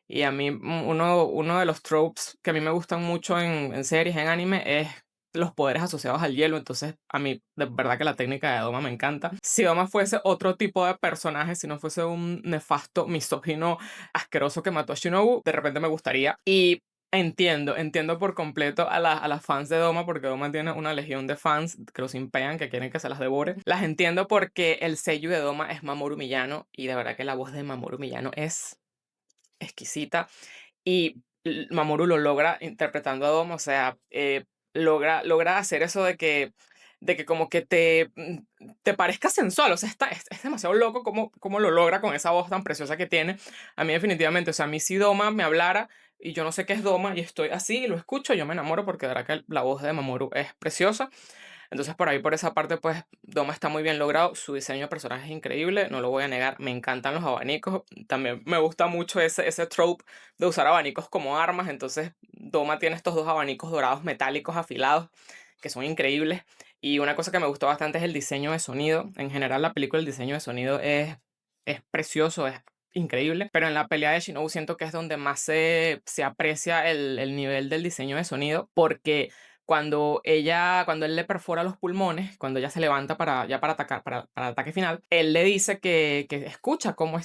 Y a mí, uno de los tropes que a mí me gustan mucho en series, en anime, es los poderes asociados al hielo. Entonces, a mí, de verdad que la técnica de Doma me encanta. Si Doma fuese otro tipo de personaje, si no fuese un nefasto, misógino, asqueroso que mató a Shinobu, de repente me gustaría. Y entiendo por completo a las fans de Doma, porque Doma tiene una legión de fans que los impean, que quieren que se las devoren. Las entiendo porque el sello de Doma es Mamoru Miyano, y de verdad que la voz de Mamoru Miyano es exquisita y Mamoru lo logra interpretando a Dom, o sea, logra hacer eso de que como que te parezca sensual, o sea, es demasiado loco como lo logra con esa voz tan preciosa que tiene. A mí definitivamente, o sea, a mí si Doma me hablara y yo no sé qué es Doma y estoy así y lo escucho, yo me enamoro porque de verdad que la voz de Mamoru es preciosa. Entonces por ahí, por esa parte, pues Doma está muy bien logrado, su diseño de personaje es increíble, no lo voy a negar, me encantan los abanicos, también me gusta mucho ese trope de usar abanicos como armas. Entonces Doma tiene estos dos abanicos dorados metálicos afilados que son increíbles. Y una cosa que me gustó bastante es el diseño de sonido. En general la película, el diseño de sonido es precioso, es increíble, pero en la pelea de Shinobu siento que es donde más se aprecia el nivel del diseño de sonido, porque cuando él le perfora los pulmones, cuando ella se levanta para atacar, para el ataque final, él le dice que escucha cómo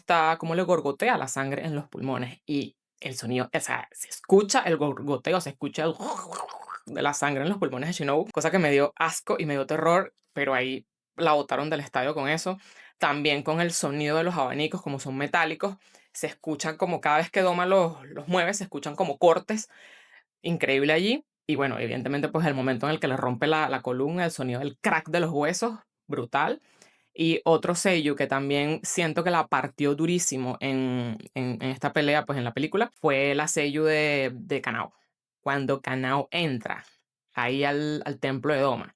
le gorgotea la sangre en los pulmones y el sonido, o sea, se escucha el gorgoteo, se escucha el de la sangre en los pulmones de Shinobu, cosa que me dio asco y me dio terror, pero ahí la botaron del estadio con eso. También con el sonido de los abanicos, como son metálicos, se escuchan como cada vez que Doma los mueve, se escuchan como cortes, increíble allí. Y bueno, evidentemente, pues el momento en el que le rompe la columna, el sonido del crack de los huesos, brutal. Y otro sello que también siento que la partió durísimo en esta pelea, pues en la película, fue la sello de Kanao. Cuando Kanao entra ahí al templo de Doma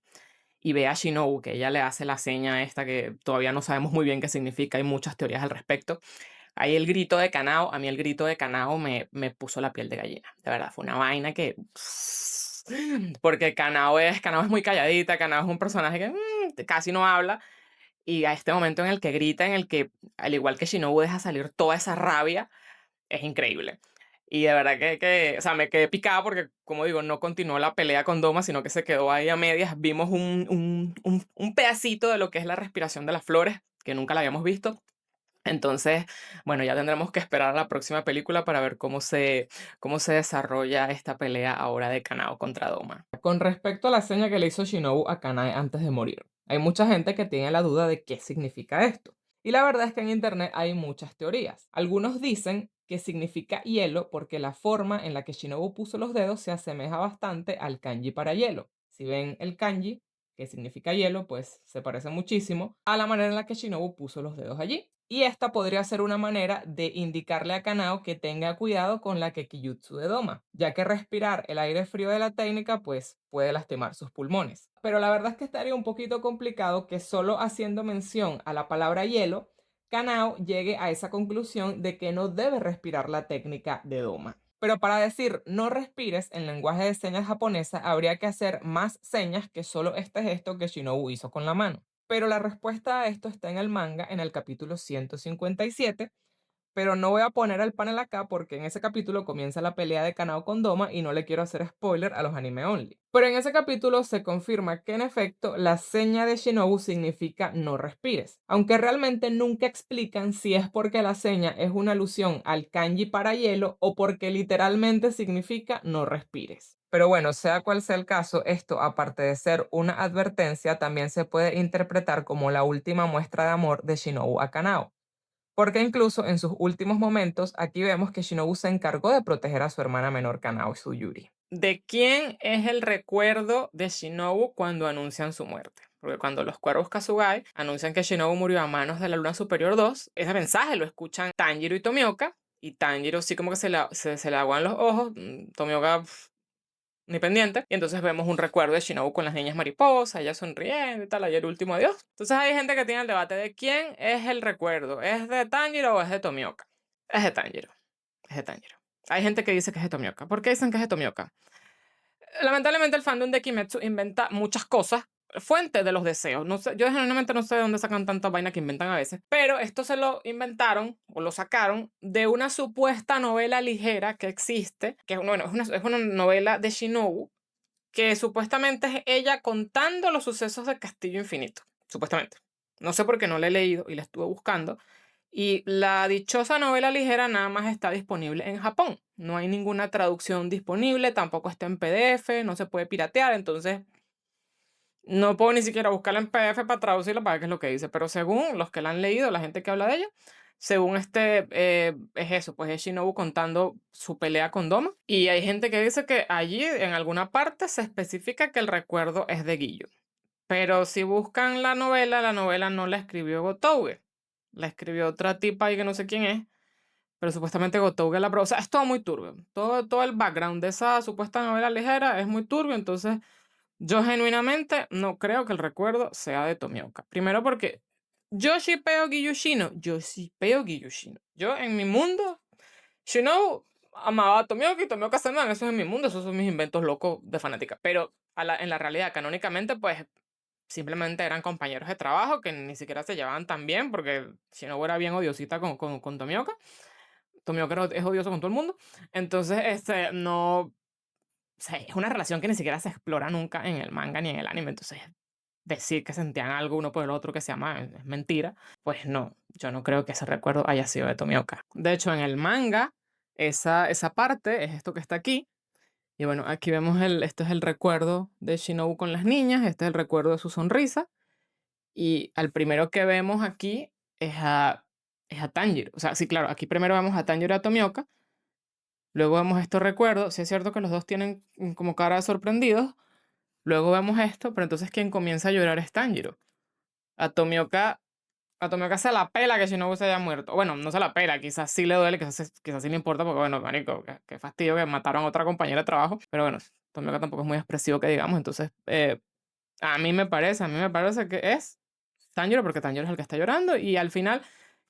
y ve a Shinobu, que ella le hace la seña esta que todavía no sabemos muy bien qué significa, hay muchas teorías al respecto. Ahí el grito de Kanao, a mí el grito de Kanao me puso la piel de gallina. De verdad, fue una vaina que... Porque Kanao es muy calladita, Kanao es un personaje que casi no habla. Y a este momento en el que grita, en el que, al igual que Shinobu, deja salir toda esa rabia, es increíble. Y de verdad o sea, me quedé picada porque, como digo, no continuó la pelea con Doma, sino que se quedó ahí a medias. Vimos un pedacito de lo que es la respiración de las flores, que nunca la habíamos visto. Entonces, bueno, ya tendremos que esperar a la próxima película para ver cómo se desarrolla esta pelea ahora de Kanao contra Doma. Con respecto a la seña que le hizo Shinobu a Kanae antes de morir, hay mucha gente que tiene la duda de qué significa esto. Y la verdad es que en internet hay muchas teorías. Algunos dicen que significa hielo porque la forma en la que Shinobu puso los dedos se asemeja bastante al kanji para hielo. Si ven el kanji, que significa hielo, pues se parece muchísimo a la manera en la que Shinobu puso los dedos allí. Y esta podría ser una manera de indicarle a Kanao que tenga cuidado con la Kekijutsu de Doma, ya que respirar el aire frío de la técnica pues puede lastimar sus pulmones. Pero la verdad es que estaría un poquito complicado que solo haciendo mención a la palabra hielo, Kanao llegue a esa conclusión de que no debe respirar la técnica de Doma. Pero para decir no respires en lenguaje de señas japonesa habría que hacer más señas que solo este gesto que Shinobu hizo con la mano. Pero la respuesta a esto está en el manga en el capítulo 157, pero no voy a poner el panel acá porque en ese capítulo comienza la pelea de Kanao con Doma y no le quiero hacer spoiler a los anime only. Pero en ese capítulo se confirma que en efecto la seña de Shinobu significa no respires, aunque realmente nunca explican si es porque la seña es una alusión al kanji para hielo o porque literalmente significa no respires. Pero bueno, sea cual sea el caso, esto aparte de ser una advertencia, también se puede interpretar como la última muestra de amor de Shinobu a Kanao. Porque incluso en sus últimos momentos, aquí vemos que Shinobu se encargó de proteger a su hermana menor Kanao Tsuyuri. ¿De quién es el recuerdo de Shinobu cuando anuncian su muerte? Porque cuando los cuervos Kasugai anuncian que Shinobu murió a manos de la Luna Superior 2, ese mensaje lo escuchan Tanjiro y Tomioka, y Tanjiro sí como que se le aguan los ojos, Tomioka ni pendiente. Y entonces vemos un recuerdo de Shinobu con las niñas mariposas, ella sonriendo y tal, ayer último adiós. Entonces hay gente que tiene el debate de quién es el recuerdo, ¿es de Tanjiro o es de Tomioka? Es de Tanjiro, es de Tanjiro. Hay gente que dice que es de Tomioka. ¿Por qué dicen que es de Tomioka? Lamentablemente el fandom de Kimetsu inventa muchas cosas fuente de los deseos. No sé, yo genuinamente no sé de dónde sacan tanta vaina que inventan a veces, pero esto se lo inventaron o lo sacaron de una supuesta novela ligera que existe, que bueno, es una novela de Shinobu, que supuestamente es ella contando los sucesos de Castillo Infinito, supuestamente. No sé por qué no la he leído y la estuve buscando. Y la dichosa novela ligera nada más está disponible en Japón. No hay ninguna traducción disponible, tampoco está en PDF, no se puede piratear, entonces no puedo ni siquiera buscarla en PDF para traducirla para ver qué es lo que dice. Pero según los que la han leído, la gente que habla de ella, según es eso, pues es Shinobu contando su pelea con Doma. Y hay gente que dice que allí en alguna parte se especifica que el recuerdo es de Guillo. Pero si buscan la novela no la escribió Gotouge. La escribió otra tipa ahí que no sé quién es. Pero supuestamente Gotouge la... O sea, es todo muy turbio. Todo el background de esa supuesta novela ligera es muy turbio. Entonces, yo genuinamente no creo que el recuerdo sea de Tomioka. Primero porque yo shippeo Gyushino. Yo shippeo Gyushino. Yo en mi mundo, Shinobu amaba a Tomioka y Tomioka Seman. Eso es en mi mundo. Esos son mis inventos locos de fanática. Pero en la realidad, canónicamente, pues simplemente eran compañeros de trabajo que ni siquiera se llevaban tan bien porque Shinobu era bien odiosita con Tomioka. Tomioka es odioso con todo el mundo. Entonces, no, o sea, es una relación que ni siquiera se explora nunca en el manga ni en el anime. Entonces, decir que sentían algo uno por el otro que se llama es mentira. Pues no, yo no creo que ese recuerdo haya sido de Tomioka. De hecho, en el manga, esa parte es esto que está aquí. Y bueno, aquí vemos esto es el recuerdo de Shinobu con las niñas, este es el recuerdo de su sonrisa. Y al primero que vemos aquí es a Tanjiro. O sea, sí, claro, aquí primero vemos a Tanjiro y a Tomioka. Luego vemos estos recuerdos. Sí es cierto que los dos tienen como cara de sorprendidos. Luego vemos esto, pero entonces quien comienza a llorar es Tanjiro. A Tomioka, a Tomioka se la pela que Shinobu se haya muerto. Bueno, no se la pela, quizás sí le duele, quizás sí le importa, porque bueno, marico, qué fastidio que mataron a otra compañera de trabajo. Pero bueno, Tomioka tampoco es muy expresivo que digamos, entonces a mí me parece que es Tanjiro, porque Tanjiro es el que está llorando, y al final,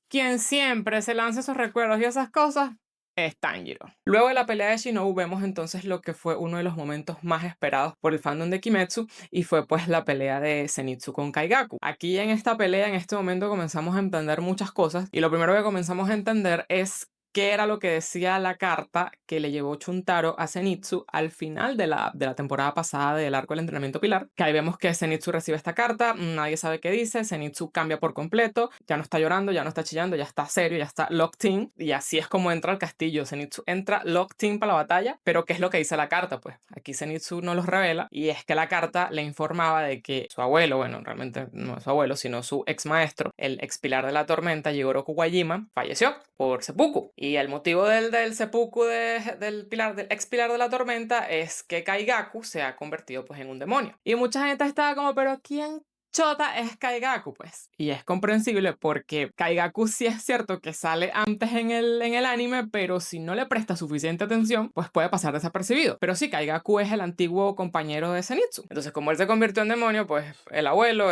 quien siempre se lanza esos recuerdos y esas cosas es Tanjiro. Luego de la pelea de Shinobu vemos entonces lo que fue uno de los momentos más esperados por el fandom de Kimetsu, y fue pues la pelea de Zenitsu con Kaigaku. Aquí en esta pelea, en este momento comenzamos a entender muchas cosas, y lo primero que comenzamos a entender es qué era lo que decía la carta que le llevó Chuntaro a Zenitsu al final de la temporada pasada del arco del entrenamiento pilar, que ahí vemos que Zenitsu recibe esta carta, nadie sabe qué dice, Zenitsu cambia por completo, ya no está llorando, ya no está chillando, ya está serio, ya está locked in, y así es como entra al castillo. Zenitsu entra locked in para la batalla, pero ¿qué es lo que dice la carta? Pues aquí Zenitsu no los revela, y es que la carta le informaba de que su abuelo, bueno, realmente no es su abuelo, sino su ex maestro, el ex pilar de la tormenta, Jigoro Kuwajima, falleció por seppuku. Y el motivo del seppuku del ex pilar de la tormenta es que Kaigaku se ha convertido pues en un demonio. Y mucha gente estaba como, pero ¿quién Chota es Kaigaku, pues? Y es comprensible porque Kaigaku sí es cierto que sale antes en el anime, pero si no le presta suficiente atención, pues puede pasar desapercibido. Pero sí, Kaigaku es el antiguo compañero de Zenitsu. Entonces, como él se convirtió en demonio, pues el abuelo,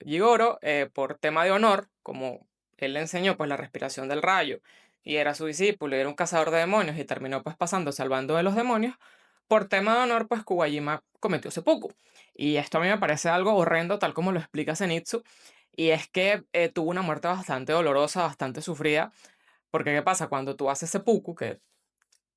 Jigoro, por tema de honor, como él le enseñó pues la respiración del rayo y era su discípulo y era un cazador de demonios y terminó pues pasando salvando de los demonios, por tema de honor, pues Kuwajima cometió seppuku. Y esto a mí me parece algo horrendo, tal como lo explica Zenitsu. Y es que tuvo una muerte bastante dolorosa, bastante sufrida. Porque ¿qué pasa? Cuando tú haces seppuku, que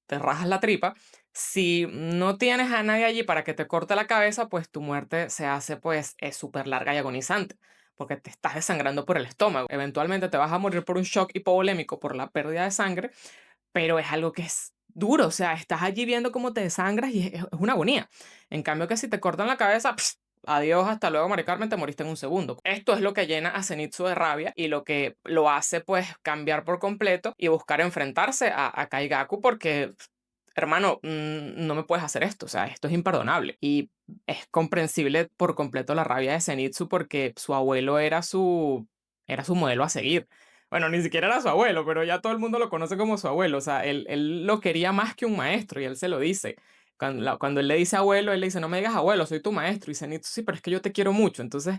te rajas la tripa, si no tienes a nadie allí para que te corte la cabeza, pues tu muerte se hace pues es súper larga y agonizante. Porque te estás desangrando por el estómago. Eventualmente te vas a morir por un shock hipovolémico por la pérdida de sangre, pero es algo que es duro, o sea, estás allí viendo cómo te desangras y es una agonía. En cambio que si te cortan la cabeza, adiós, hasta luego, Mari Carmen, te moriste en un segundo. Esto es lo que llena a Zenitsu de rabia y lo que lo hace pues cambiar por completo y buscar enfrentarse a Kaigaku porque, hermano, no me puedes hacer esto, o sea, esto es imperdonable. Y es comprensible por completo la rabia de Zenitsu porque su abuelo era su modelo a seguir. Bueno, ni siquiera era su abuelo, pero ya todo el mundo lo conoce como su abuelo. O sea, él lo quería más que un maestro y él se lo dice. Cuando él le dice abuelo, él le dice, no me digas abuelo, soy tu maestro. Y Zenitsu, sí, pero es que yo te quiero mucho. Entonces,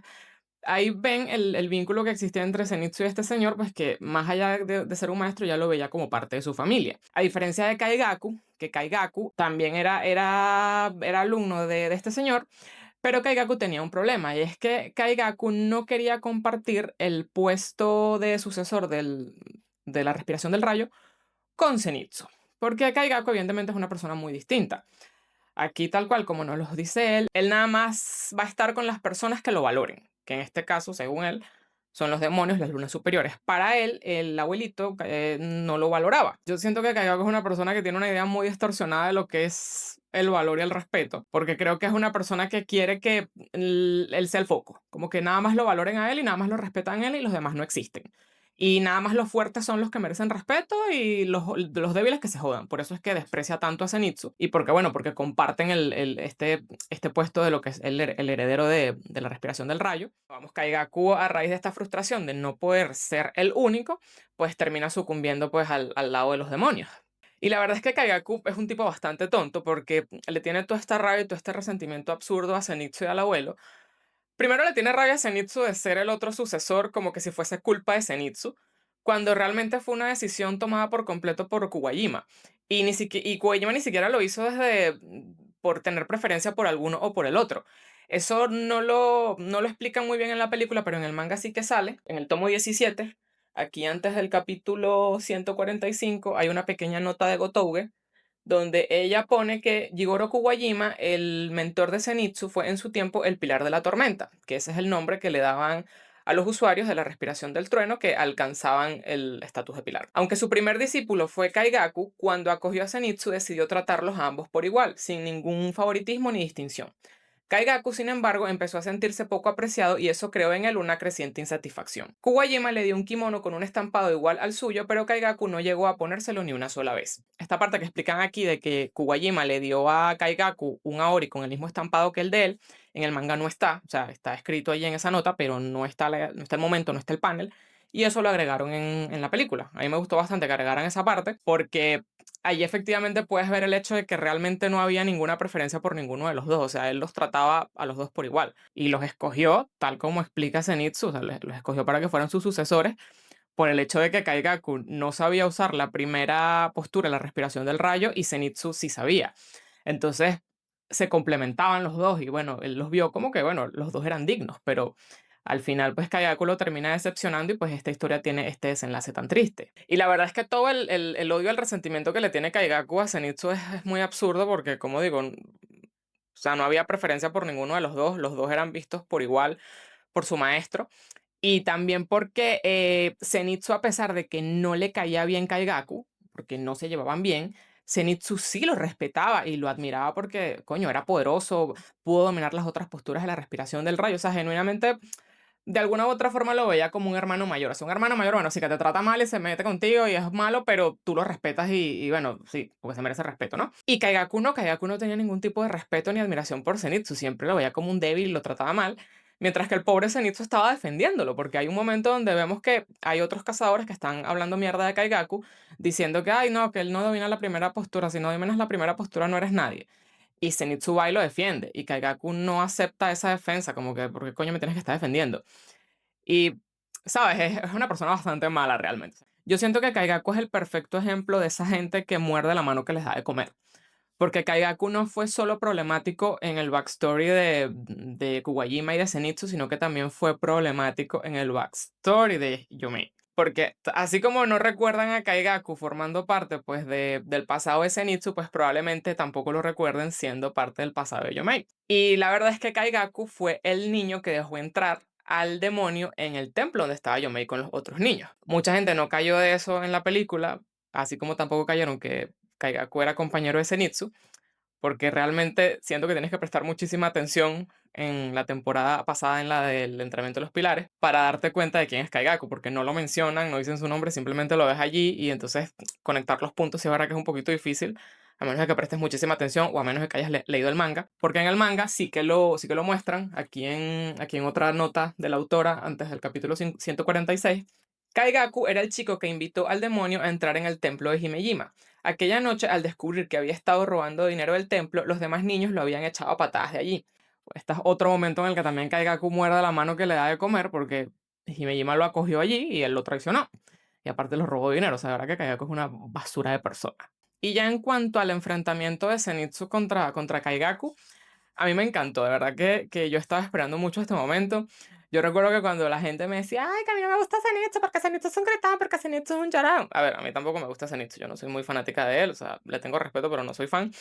ahí ven el vínculo que existía entre Zenitsu y este señor, pues que más allá de ser un maestro, ya lo veía como parte de su familia. A diferencia de Kaigaku, que Kaigaku también era alumno de este señor, pero Kaigaku tenía un problema, y es que Kaigaku no quería compartir el puesto de sucesor de la respiración del rayo con Zenitsu. Porque Kaigaku evidentemente es una persona muy distinta. Aquí, tal cual como nos lo dice él nada más va a estar con las personas que lo valoren, que en este caso, según él, son los demonios, las lunas superiores. Para él, el abuelito no lo valoraba. Yo siento que Kaigaku es una persona que tiene una idea muy distorsionada de lo que es el valor y el respeto, porque creo que es una persona que quiere que él sea el foco, como que nada más lo valoren a él y nada más lo respetan a él y los demás no existen. Y nada más los fuertes son los que merecen respeto y los débiles que se jodan. Por eso es que desprecia tanto a Zenitsu. Y porque, bueno, porque comparten este puesto de lo que es el heredero de la respiración del rayo. Vamos, Kaigaku, a raíz de esta frustración de no poder ser el único, pues termina sucumbiendo pues al lado de los demonios. Y la verdad es que Kaigaku es un tipo bastante tonto porque le tiene toda esta rabia y todo este resentimiento absurdo a Zenitsu y al abuelo. Primero le tiene rabia a Zenitsu de ser el otro sucesor, como que si fuese culpa de Zenitsu, cuando realmente fue una decisión tomada por completo por Kuwajima. Y Kuwajima ni siquiera lo hizo por tener preferencia por alguno o por el otro. Eso no lo explican muy bien en la película, pero en el manga sí que sale, en el tomo 17. Aquí antes del capítulo 145 hay una pequeña nota de Gotouge donde ella pone que Jigoro Kuwajima, el mentor de Zenitsu, fue en su tiempo el Pilar de la Tormenta, que ese es el nombre que le daban a los usuarios de la respiración del trueno que alcanzaban el estatus de Pilar. Aunque su primer discípulo fue Kaigaku, cuando acogió a Zenitsu decidió tratarlos a ambos por igual, sin ningún favoritismo ni distinción. Kaigaku, sin embargo, empezó a sentirse poco apreciado y eso creó en él una creciente insatisfacción. Kuwajima le dio un kimono con un estampado igual al suyo, pero Kaigaku no llegó a ponérselo ni una sola vez. Esta parte que explican aquí de que Kuwajima le dio a Kaigaku un aori con el mismo estampado que el de él, en el manga no está, o sea, está escrito ahí en esa nota, pero no está el momento, no está el panel, y eso lo agregaron en la película. A mí me gustó bastante que agregaran esa parte, porque ahí efectivamente puedes ver el hecho de que realmente no había ninguna preferencia por ninguno de los dos. O sea, él los trataba a los dos por igual. Y los escogió, tal como explica Zenitsu, o sea, los escogió para que fueran sus sucesores, por el hecho de que Kaigaku no sabía usar la primera postura, la respiración del rayo, y Zenitsu sí sabía. Entonces se complementaban los dos y bueno, él los vio como que, bueno, los dos eran dignos, pero al final, pues Kagaku lo termina decepcionando y pues esta historia tiene este desenlace tan triste. Y la verdad es que todo el odio, el resentimiento que le tiene Kagaku a Zenitsu es muy absurdo porque, como digo, o sea, no había preferencia por ninguno de los dos eran vistos por igual por su maestro. Y también porque Zenitsu, a pesar de que no le caía bien Kaigaku, porque no se llevaban bien, Zenitsu sí lo respetaba y lo admiraba porque, coño, era poderoso, pudo dominar las otras posturas de la respiración del rayo. O sea, genuinamente, de alguna u otra forma lo veía como un hermano mayor. O sea, un hermano mayor, bueno, sí que te trata mal y se mete contigo y es malo, pero tú lo respetas y bueno, sí, porque se merece respeto, ¿no? Y Kaigaku no tenía ningún tipo de respeto ni admiración por Zenitsu, siempre lo veía como un débil y lo trataba mal. Mientras que el pobre Zenitsu estaba defendiéndolo, porque hay un momento donde vemos que hay otros cazadores que están hablando mierda de Kaigaku, diciendo que, ay, no, que él no domina la primera postura, si no dominas la primera postura no eres nadie. Y Zenitsu va y lo defiende, y Kaigaku no acepta esa defensa, como que, ¿por qué coño me tienes que estar defendiendo? Y, ¿sabes? Es una persona bastante mala realmente. Yo siento que Kaigaku es el perfecto ejemplo de esa gente que muerde la mano que les da de comer. Porque Kaigaku no fue solo problemático en el backstory de Kuwajima y de Zenitsu, sino que también fue problemático en el backstory de Yomei. Porque así como no recuerdan a Kaigaku formando parte pues, del pasado de Zenitsu, pues probablemente tampoco lo recuerden siendo parte del pasado de Yomei. Y la verdad es que Kaigaku fue el niño que dejó entrar al demonio en el templo donde estaba Yomei con los otros niños. Mucha gente no cayó de eso en la película, así como tampoco cayeron que Kaigaku era compañero de Zenitsu, porque realmente siento que tienes que prestar muchísima atención en la temporada pasada, en la del entrenamiento de los pilares, para darte cuenta de quién es Kaigaku, porque no lo mencionan, no dicen su nombre, simplemente lo ves allí y entonces conectar los puntos sí es verdad que es un poquito difícil, a menos de que prestes muchísima atención o a menos de que hayas leído el manga, porque en el manga sí que lo muestran, aquí en otra nota de la autora, antes del capítulo 146. Kaigaku era el chico que invitó al demonio a entrar en el templo de Himejima. Aquella noche, al descubrir que había estado robando dinero del templo, los demás niños lo habían echado a patadas de allí. Este es otro momento en el que también Kaigaku muerde la mano que le da de comer porque Himejima lo acogió allí y él lo traicionó. Y aparte lo robó dinero, o sea, la verdad que Kaigaku es una basura de persona. Y ya en cuanto al enfrentamiento de Zenitsu contra Kaigaku, a mí me encantó, de verdad que yo estaba esperando mucho este momento. Yo recuerdo que cuando la gente me decía, ay, que a mí no me gusta Zenitsu porque Zenitsu es un gritón, porque Zenitsu es un llorón. A ver, a mí tampoco me gusta Zenitsu, yo no soy muy fanática de él, o sea, le tengo respeto, pero no soy fan.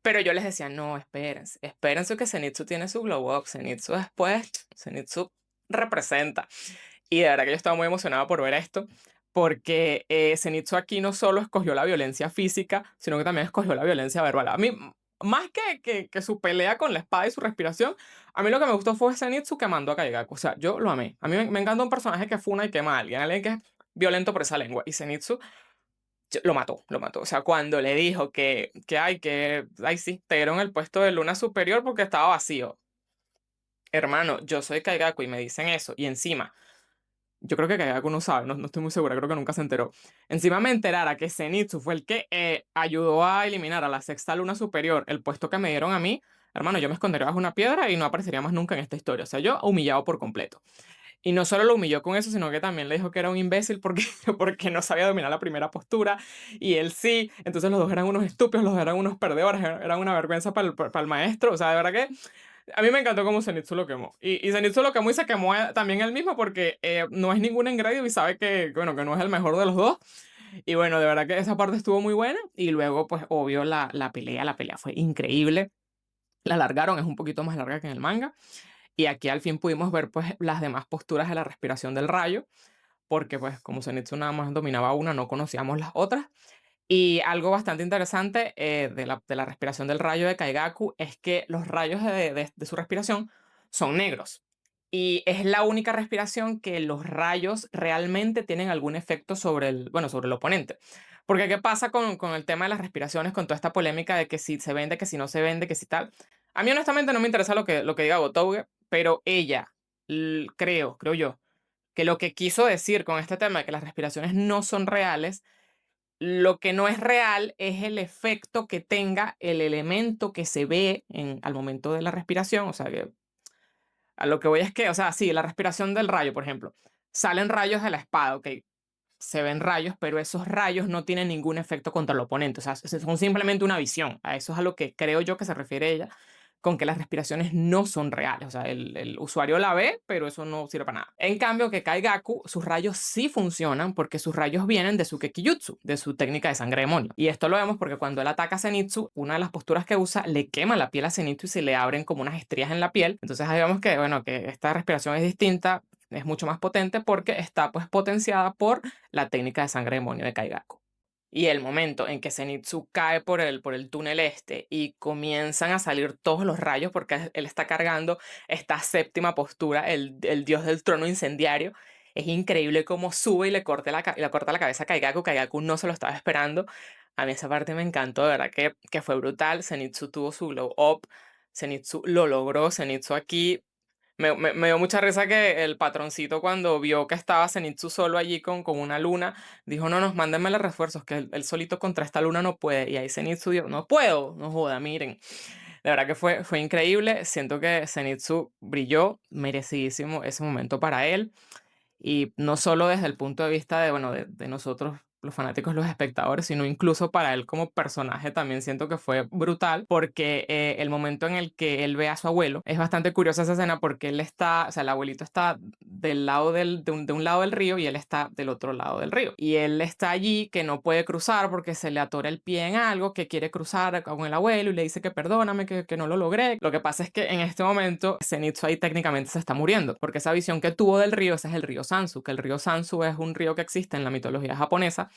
Pero yo les decía, no, espérense, espérense que Zenitsu tiene su glow up, Zenitsu después, Zenitsu representa. Y de verdad que yo estaba muy emocionado por ver esto, porque Zenitsu aquí no solo escogió la violencia física, sino que también escogió la violencia verbal. A mí, más que su pelea con la espada y su respiración, a mí lo que me gustó fue Zenitsu que mandó a Kaigaku. O sea, yo lo amé. A mí me encanta un personaje que funa y quema a alguien, alguien que es violento por esa lengua. Y Zenitsu lo mató, lo mató. O sea, cuando le dijo ay, sí, te dieron el puesto de luna superior porque estaba vacío. Hermano, yo soy Kaigaku y me dicen eso. Y encima, yo creo que Kagaku no sabe, no estoy muy segura, creo que nunca se enteró. Encima me enterara que Zenitsu fue el que ayudó a eliminar a la sexta luna superior, el puesto que me dieron a mí, hermano, yo me escondería bajo una piedra y no aparecería más nunca en esta historia. O sea, yo humillado por completo. Y no solo lo humilló con eso, sino que también le dijo que era un imbécil porque, porque no sabía dominar la primera postura y él sí. Entonces los dos eran unos estúpidos, los dos eran unos perdedores, eran una vergüenza para el maestro. O sea, de verdad que a mí me encantó cómo Zenitsu lo quemó. Y Zenitsu lo quemó y se quemó también él mismo porque no es ningún engreído y sabe bueno, que no es el mejor de los dos. Y bueno, de verdad que esa parte estuvo muy buena. Y luego, pues, obvio, la pelea fue increíble. La alargaron, es un poquito más larga que en el manga. Y aquí al fin pudimos ver, pues, las demás posturas de la respiración del rayo. Porque, pues, como Zenitsu nada más dominaba una, no conocíamos las otras. Y algo bastante interesante de la respiración del rayo de Kaigaku es que los rayos de su respiración son negros. Y es la única respiración que los rayos realmente tienen algún efecto sobre bueno, sobre el oponente. Porque ¿qué pasa con el tema de las respiraciones, con toda esta polémica de que si se vende, que si no se vende, que si tal? A mí honestamente no me interesa lo que diga Gotouge, pero ella, creo yo, que lo que quiso decir con este tema de que las respiraciones no son reales, lo que no es real es el efecto que tenga el elemento que se ve al momento de la respiración. O sea, que a lo que voy es que, o sea, sí, la respiración del rayo, por ejemplo, salen rayos de la espada, ok, se ven rayos, pero esos rayos no tienen ningún efecto contra el oponente. O sea, son simplemente una visión. A eso es a lo que creo yo que se refiere ella con que las respiraciones no son reales. O sea, el usuario la ve, pero eso no sirve para nada. En cambio, que Kaigaku, sus rayos sí funcionan porque sus rayos vienen de su Gekijutsu, de su técnica de sangre demonio. Y esto lo vemos porque cuando él ataca a Zenitsu, una de las posturas que usa le quema la piel a Zenitsu y se le abren como unas estrías en la piel. Entonces ahí vemos que, bueno, que esta respiración es distinta, es mucho más potente porque está pues potenciada por la técnica de sangre demonio de Kaigaku. Y el momento en que Zenitsu cae por el túnel este y comienzan a salir todos los rayos porque él está cargando esta séptima postura, el dios del trono incendiario, es increíble cómo sube y le corta la cabeza a Kaigaku. Kaigaku no se lo estaba esperando. A mí esa parte me encantó, de verdad que fue brutal. Zenitsu tuvo su glow up, Zenitsu lo logró, Zenitsu aquí me dio mucha risa que el patroncito cuando vio que estaba Zenitsu solo allí con una luna, dijo, no, mándenme los refuerzos, que él solito contra esta luna no puede. Y ahí Zenitsu dijo, no puedo, no joda, miren. La verdad que fue increíble, siento que Zenitsu brilló, merecidísimo ese momento para él. Y no solo desde el punto de vista de, bueno, de nosotros los fanáticos, los espectadores, sino incluso para él como personaje también siento que fue brutal porque el momento en el que él ve a su abuelo, es bastante curiosa esa escena porque él está, o sea, el abuelito está del lado de un lado del río y él está del otro lado del río. Y él está allí que no puede cruzar porque se le atora el pie en algo, que quiere cruzar con el abuelo y le dice que perdóname, que no lo logré. Lo que pasa es que en este momento Zenitsu ahí técnicamente se está muriendo porque esa visión que tuvo del río, ese es el río Sansu, que el río Sansu es un río que existe en la mitología japonesa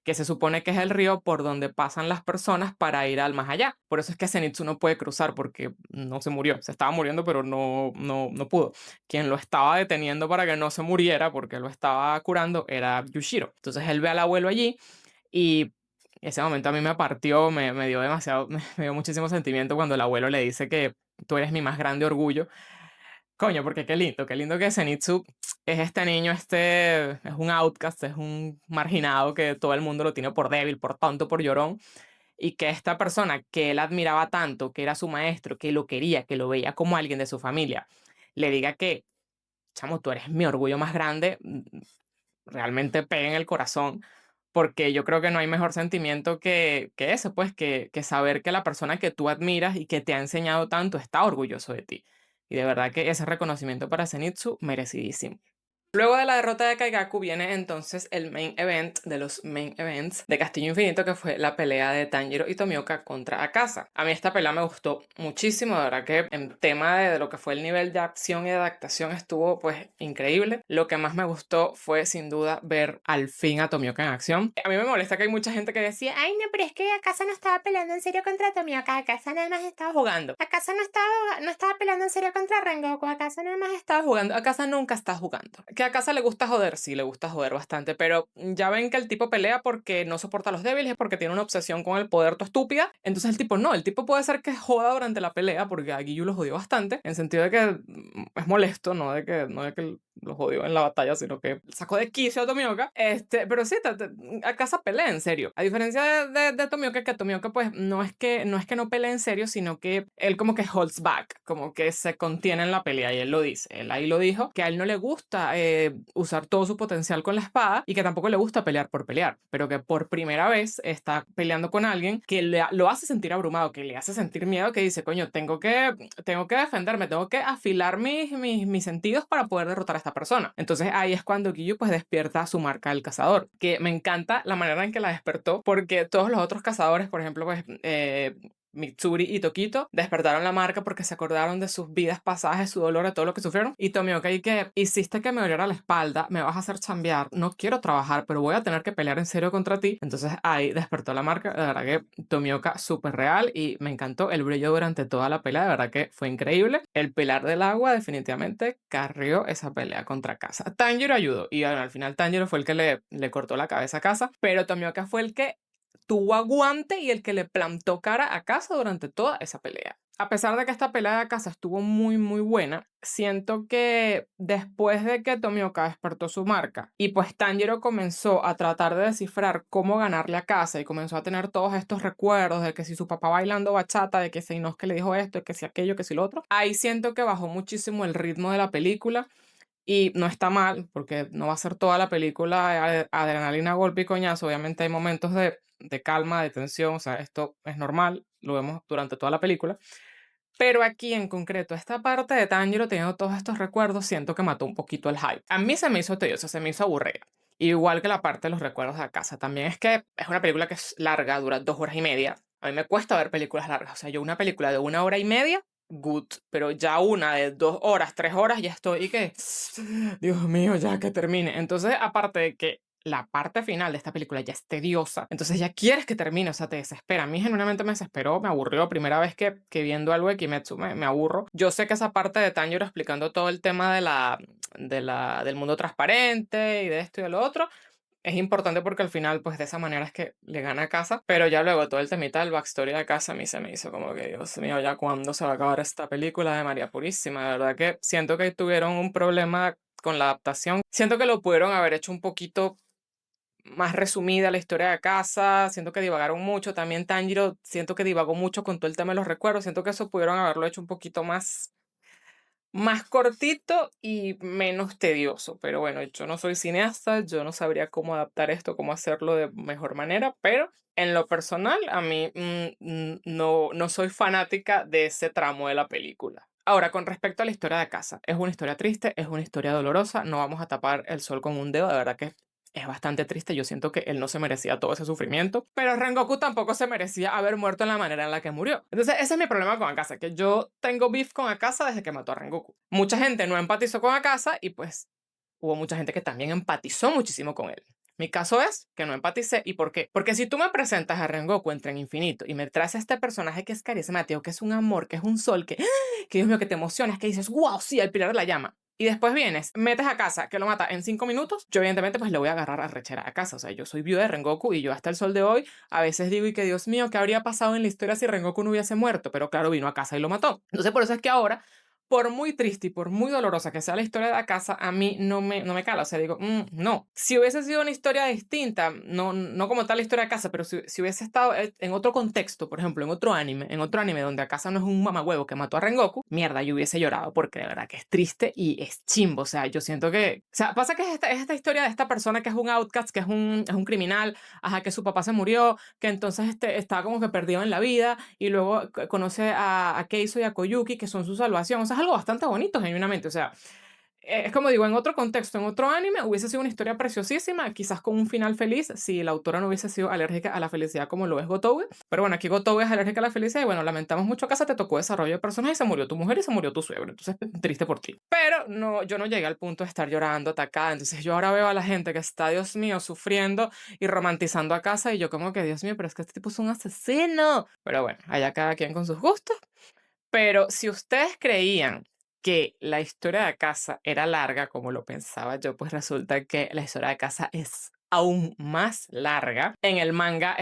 que se supone que es el río por donde pasan las personas para ir al más allá. Por eso es que Zenitsu no puede cruzar porque no se murió. Se estaba muriendo, pero no pudo. Quien lo estaba deteniendo para que no se muriera, porque lo estaba curando, era Yushiro. Entonces él ve al abuelo allí y ese momento a mí me partió, me dio demasiado, me dio muchísimo sentimiento cuando el abuelo le dice que tú eres mi más grande orgullo. Coño, porque qué lindo que Zenitsu es este niño, es un outcast, es un marginado que todo el mundo lo tiene por débil, por tonto, por llorón, y que esta persona que él admiraba tanto, que era su maestro, que lo quería, que lo veía como alguien de su familia, le diga que, chamo, tú eres mi orgullo más grande, realmente pega en el corazón, porque yo creo que no hay mejor sentimiento que ese, pues, que saber que la persona que tú admiras y que te ha enseñado tanto está orgulloso de ti. Y de verdad que ese reconocimiento para Zenitsu, merecidísimo. Luego de la derrota de Kaigaku viene entonces el main event de los main events de Castillo Infinito, que fue la pelea de Tanjiro y Tomioka contra Akasa. A mí esta pelea me gustó muchísimo, de verdad que en tema de lo que fue el nivel de acción y de adaptación estuvo pues increíble. Lo que más me gustó fue sin duda ver al fin a Tomioka en acción. A mí me molesta que hay mucha gente que decía, ay no, pero es que Akasa no estaba peleando en serio contra Tomioka, Akasa nada más estaba jugando. Akasa no estaba peleando en serio contra Rengoku, Akasa nada más estaba jugando. Akasa nunca está jugando. Que a Casa le gusta joder, sí, le gusta joder bastante, pero ya ven que el tipo pelea porque no soporta a los débiles, porque tiene una obsesión con el poder, tu estúpida. Entonces el tipo no, el tipo puede ser que joda durante la pelea, porque a Giyu lo jodió bastante, en sentido de que es molesto, no de que lo jodió en la batalla, sino que sacó de quicio a Tomioka. Pero sí, a Casa pelea en serio. A diferencia de Tomioka, que Tomioka pues no es que no pelee en serio, sino que él como que holds back, como que se contiene en la pelea, y él lo dice, él ahí lo dijo, que a él no le gusta usar todo su potencial con la espada y que tampoco le gusta pelear por pelear, pero que por primera vez está peleando con alguien que lo hace sentir abrumado, que le hace sentir miedo, que dice, coño, tengo que defenderme, tengo que afilar mis sentidos para poder derrotar a esta persona. Entonces ahí es cuando Giyu pues despierta su marca del cazador, que me encanta la manera en que la despertó, porque todos los otros cazadores, por ejemplo, pues Mitsuri y Tokito despertaron la marca porque se acordaron de sus vidas pasadas, de su dolor, de todo lo que sufrieron. Y Tomioka, y que hiciste que me doliera la espalda, me vas a hacer chambear, no quiero trabajar, pero voy a tener que pelear en serio contra ti. Entonces ahí despertó la marca. De verdad que Tomioka súper real y me encantó el brillo durante toda la pelea. De verdad que fue increíble. El pilar del agua definitivamente carrió esa pelea contra Casa. Tanjiro ayudó y bueno, al final Tanjiro fue el que le cortó la cabeza a Casa, pero Tomioka fue el que tuvo aguante y el que le plantó cara a Casa durante toda esa pelea. A pesar de que esta pelea de Casa estuvo muy buena, siento que después de que Tomioka despertó su marca y pues Tanjiro comenzó a tratar de descifrar cómo ganarle a Casa y comenzó a tener todos estos recuerdos de que si su papá bailando bachata, de que si Inosuke le dijo esto, de que si aquello, que si lo otro, ahí siento que bajó muchísimo el ritmo de la película. Y no está mal, porque no va a ser toda la película adrenalina, golpe y coñazo. Obviamente hay momentos de calma, de tensión, o sea, esto es normal, lo vemos durante toda la película. Pero aquí en concreto, esta parte de Tanjiro teniendo todos estos recuerdos, siento que mató un poquito el hype. A mí se me hizo tedioso, se me hizo aburrida. Igual que la parte de los recuerdos de la casa. También es que es una película que es larga, dura 2 horas y media. A mí me cuesta ver películas largas. O sea, yo una película de 1 hora y media, good. Pero ya una de 2 horas, 3 horas, ya estoy y que, Dios mío, ya que termine. Entonces, aparte de que la parte final de esta película ya es tediosa, entonces ya quieres que termine, o sea, te desespera. A mí genuinamente me desesperó, me aburrió. Primera vez que viendo algo de Kimetsu me aburro. Yo sé que esa parte de Tanjiro explicando todo el tema del mundo transparente y de esto y de lo otro, es importante porque al final, pues de esa manera es que le gana a Casa, pero ya luego todo el temita del backstory de Casa a mí se me hizo como que, Dios mío, ya cuándo se va a acabar esta película de María Purísima. De verdad que siento que tuvieron un problema con la adaptación. Siento que lo pudieron haber hecho un poquito más resumida la historia de Casa, siento que divagaron mucho, también Tanjiro siento que divagó mucho con todo el tema de los recuerdos, siento que eso pudieron haberlo hecho un poquito más cortito y menos tedioso, pero bueno, yo no soy cineasta, yo no sabría cómo adaptar esto, cómo hacerlo de mejor manera, pero en lo personal a mí no soy fanática de ese tramo de la película. Ahora, con respecto a la historia de Casa, es una historia triste, es una historia dolorosa, no vamos a tapar el sol con un dedo, de verdad que es bastante triste, yo siento que él no se merecía todo ese sufrimiento, pero Rengoku tampoco se merecía haber muerto en la manera en la que murió. Entonces ese es mi problema con Akasa, que yo tengo beef con Akasa desde que mató a Rengoku. Mucha gente no empatizó con Akasa y pues hubo mucha gente que también empatizó muchísimo con él. Mi caso es que no empaticé. ¿Y por qué? Porque si tú me presentas a Rengoku en Tren Infinito y me traes a este personaje que es carismático, que es un amor, que es un sol, que Dios mío, que te emocionas, que dices, wow, sí, el pilar de la llama, y después vienes, metes a Casa, que lo mata en 5 minutos, yo evidentemente pues le voy a agarrar a rechera a Casa. O sea, yo soy viuda de Rengoku y yo hasta el sol de hoy a veces digo y que Dios mío, ¿qué habría pasado en la historia si Rengoku no hubiese muerto? Pero claro, vino a Casa y lo mató. Entonces por eso es que ahora, por muy triste y por muy dolorosa que sea la historia de la casa, a mí no me cala. O sea, digo, no. Si hubiese sido una historia distinta, no como tal la historia de casa, pero si hubiese estado en otro contexto, por ejemplo, en otro anime donde Akasa no es un mamahuevo que mató a Rengoku, mierda, yo hubiese llorado porque de verdad que es triste y es chimbo. O sea, yo siento que. O sea, pasa que es esta historia de esta persona que es un outcast, que es un criminal, ajá, que su papá se murió, que entonces estaba como que perdido en la vida y luego conoce a Keiso y a Koyuki, que son su salvación. O sea, es algo bastante bonito, genuinamente. O sea, es como digo, en otro contexto, en otro anime, hubiese sido una historia preciosísima, quizás con un final feliz, si la autora no hubiese sido alérgica a la felicidad como lo es Gotouge. Pero bueno, aquí Gotouge es alérgica a la felicidad y bueno, lamentamos mucho, Casa, te tocó desarrollo de personaje y se murió tu mujer y se murió tu suegro. Entonces, triste por ti. Pero no, yo no llegué al punto de estar llorando, atacada. Entonces, yo ahora veo a la gente que está, Dios mío, sufriendo y romantizando a Casa y yo como que, Dios mío, pero es que este tipo es un asesino. Pero bueno, allá cada quien con sus gustos. Pero si ustedes creían que la historia de Casa era larga, como lo pensaba yo, pues resulta que la historia de Casa es aún más larga. En el manga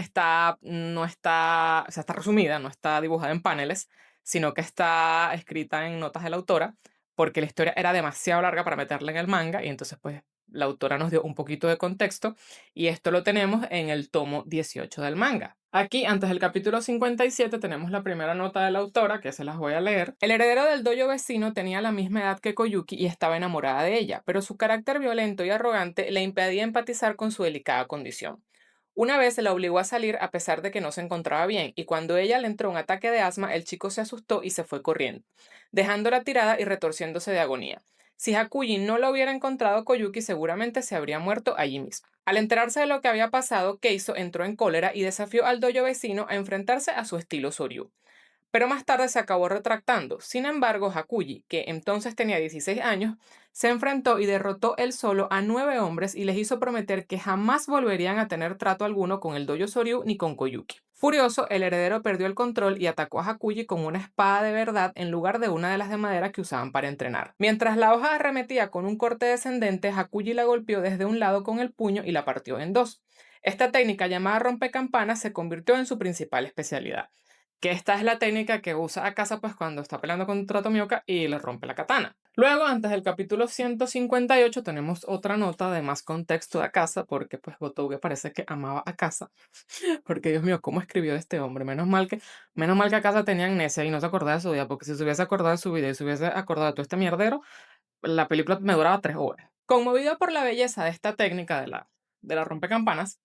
no está, o sea, está resumida, no está dibujada en paneles, sino que está escrita en notas de la autora, porque la historia era demasiado larga para meterla en el manga y entonces pues la autora nos dio un poquito de contexto y esto lo tenemos en el tomo 18 del manga. Aquí, antes del capítulo 57, tenemos la primera nota de la autora, que se las voy a leer. El heredero del dojo vecino tenía la misma edad que Koyuki y estaba enamorada de ella, pero su carácter violento y arrogante le impedía empatizar con su delicada condición. Una vez se la obligó a salir a pesar de que no se encontraba bien, y cuando ella le entró un ataque de asma, el chico se asustó y se fue corriendo, dejándola tirada y retorciéndose de agonía. Si Hakuji no lo hubiera encontrado, Koyuki seguramente se habría muerto allí mismo. Al enterarse de lo que había pasado, Keiso entró en cólera y desafió al dojo vecino a enfrentarse a su estilo Soryu. Pero más tarde se acabó retractando. Sin embargo, Hakuji, que entonces tenía 16 años, se enfrentó y derrotó él solo a 9 hombres y les hizo prometer que jamás volverían a tener trato alguno con el dojo Soryu ni con Koyuki. Furioso, el heredero perdió el control y atacó a Hakuji con una espada de verdad en lugar de una de las de madera que usaban para entrenar. Mientras la hoja arremetía con un corte descendente, Hakuji la golpeó desde un lado con el puño y la partió en dos. Esta técnica llamada rompecampanas se convirtió en su principal especialidad, que esta es la técnica que usa Akasa pues cuando está peleando contra Tomioka y le rompe la katana. Luego, antes del capítulo 158, tenemos otra nota de más contexto de Akasa, porque pues Gotouge parece que amaba a Akasa, porque Dios mío, ¿cómo escribió este hombre? Menos mal que Akasa tenía amnesia y no se acordaba de su vida, porque si se hubiese acordado de su vida y se hubiese acordado de todo este mierdero, la película me duraba 3 horas. Conmovido por la belleza de esta técnica de la rompecampanas,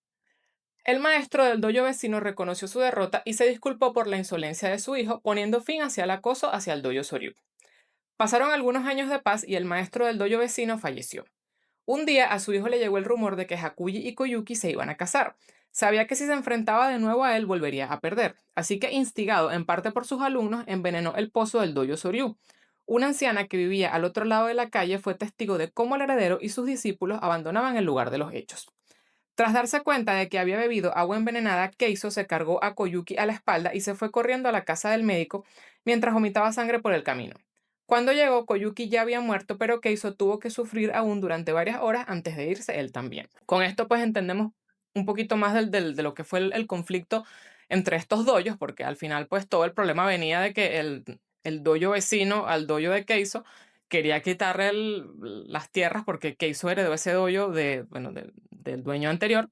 El maestro del dojo vecino reconoció su derrota y se disculpó por la insolencia de su hijo, poniendo fin hacia el acoso hacia el dojo Soryu. Pasaron algunos años de paz y el maestro del dojo vecino falleció. Un día a su hijo le llegó el rumor de que Hakuji y Koyuki se iban a casar. Sabía que si se enfrentaba de nuevo a él volvería a perder, así que instigado en parte por sus alumnos, envenenó el pozo del dojo Soryu. Una anciana que vivía al otro lado de la calle fue testigo de cómo el heredero y sus discípulos abandonaban el lugar de los hechos. Tras darse cuenta de que había bebido agua envenenada, Keiso se cargó a Koyuki a la espalda y se fue corriendo a la casa del médico mientras vomitaba sangre por el camino. Cuando llegó, Koyuki ya había muerto, pero Keiso tuvo que sufrir aún durante varias horas antes de irse él también. Con esto pues entendemos un poquito más de lo que fue el conflicto entre estos dojos, porque al final pues todo el problema venía de que el dojo vecino al dojo de Keiso quería quitarle las tierras porque Keiso heredó ese dojo bueno, del dueño anterior,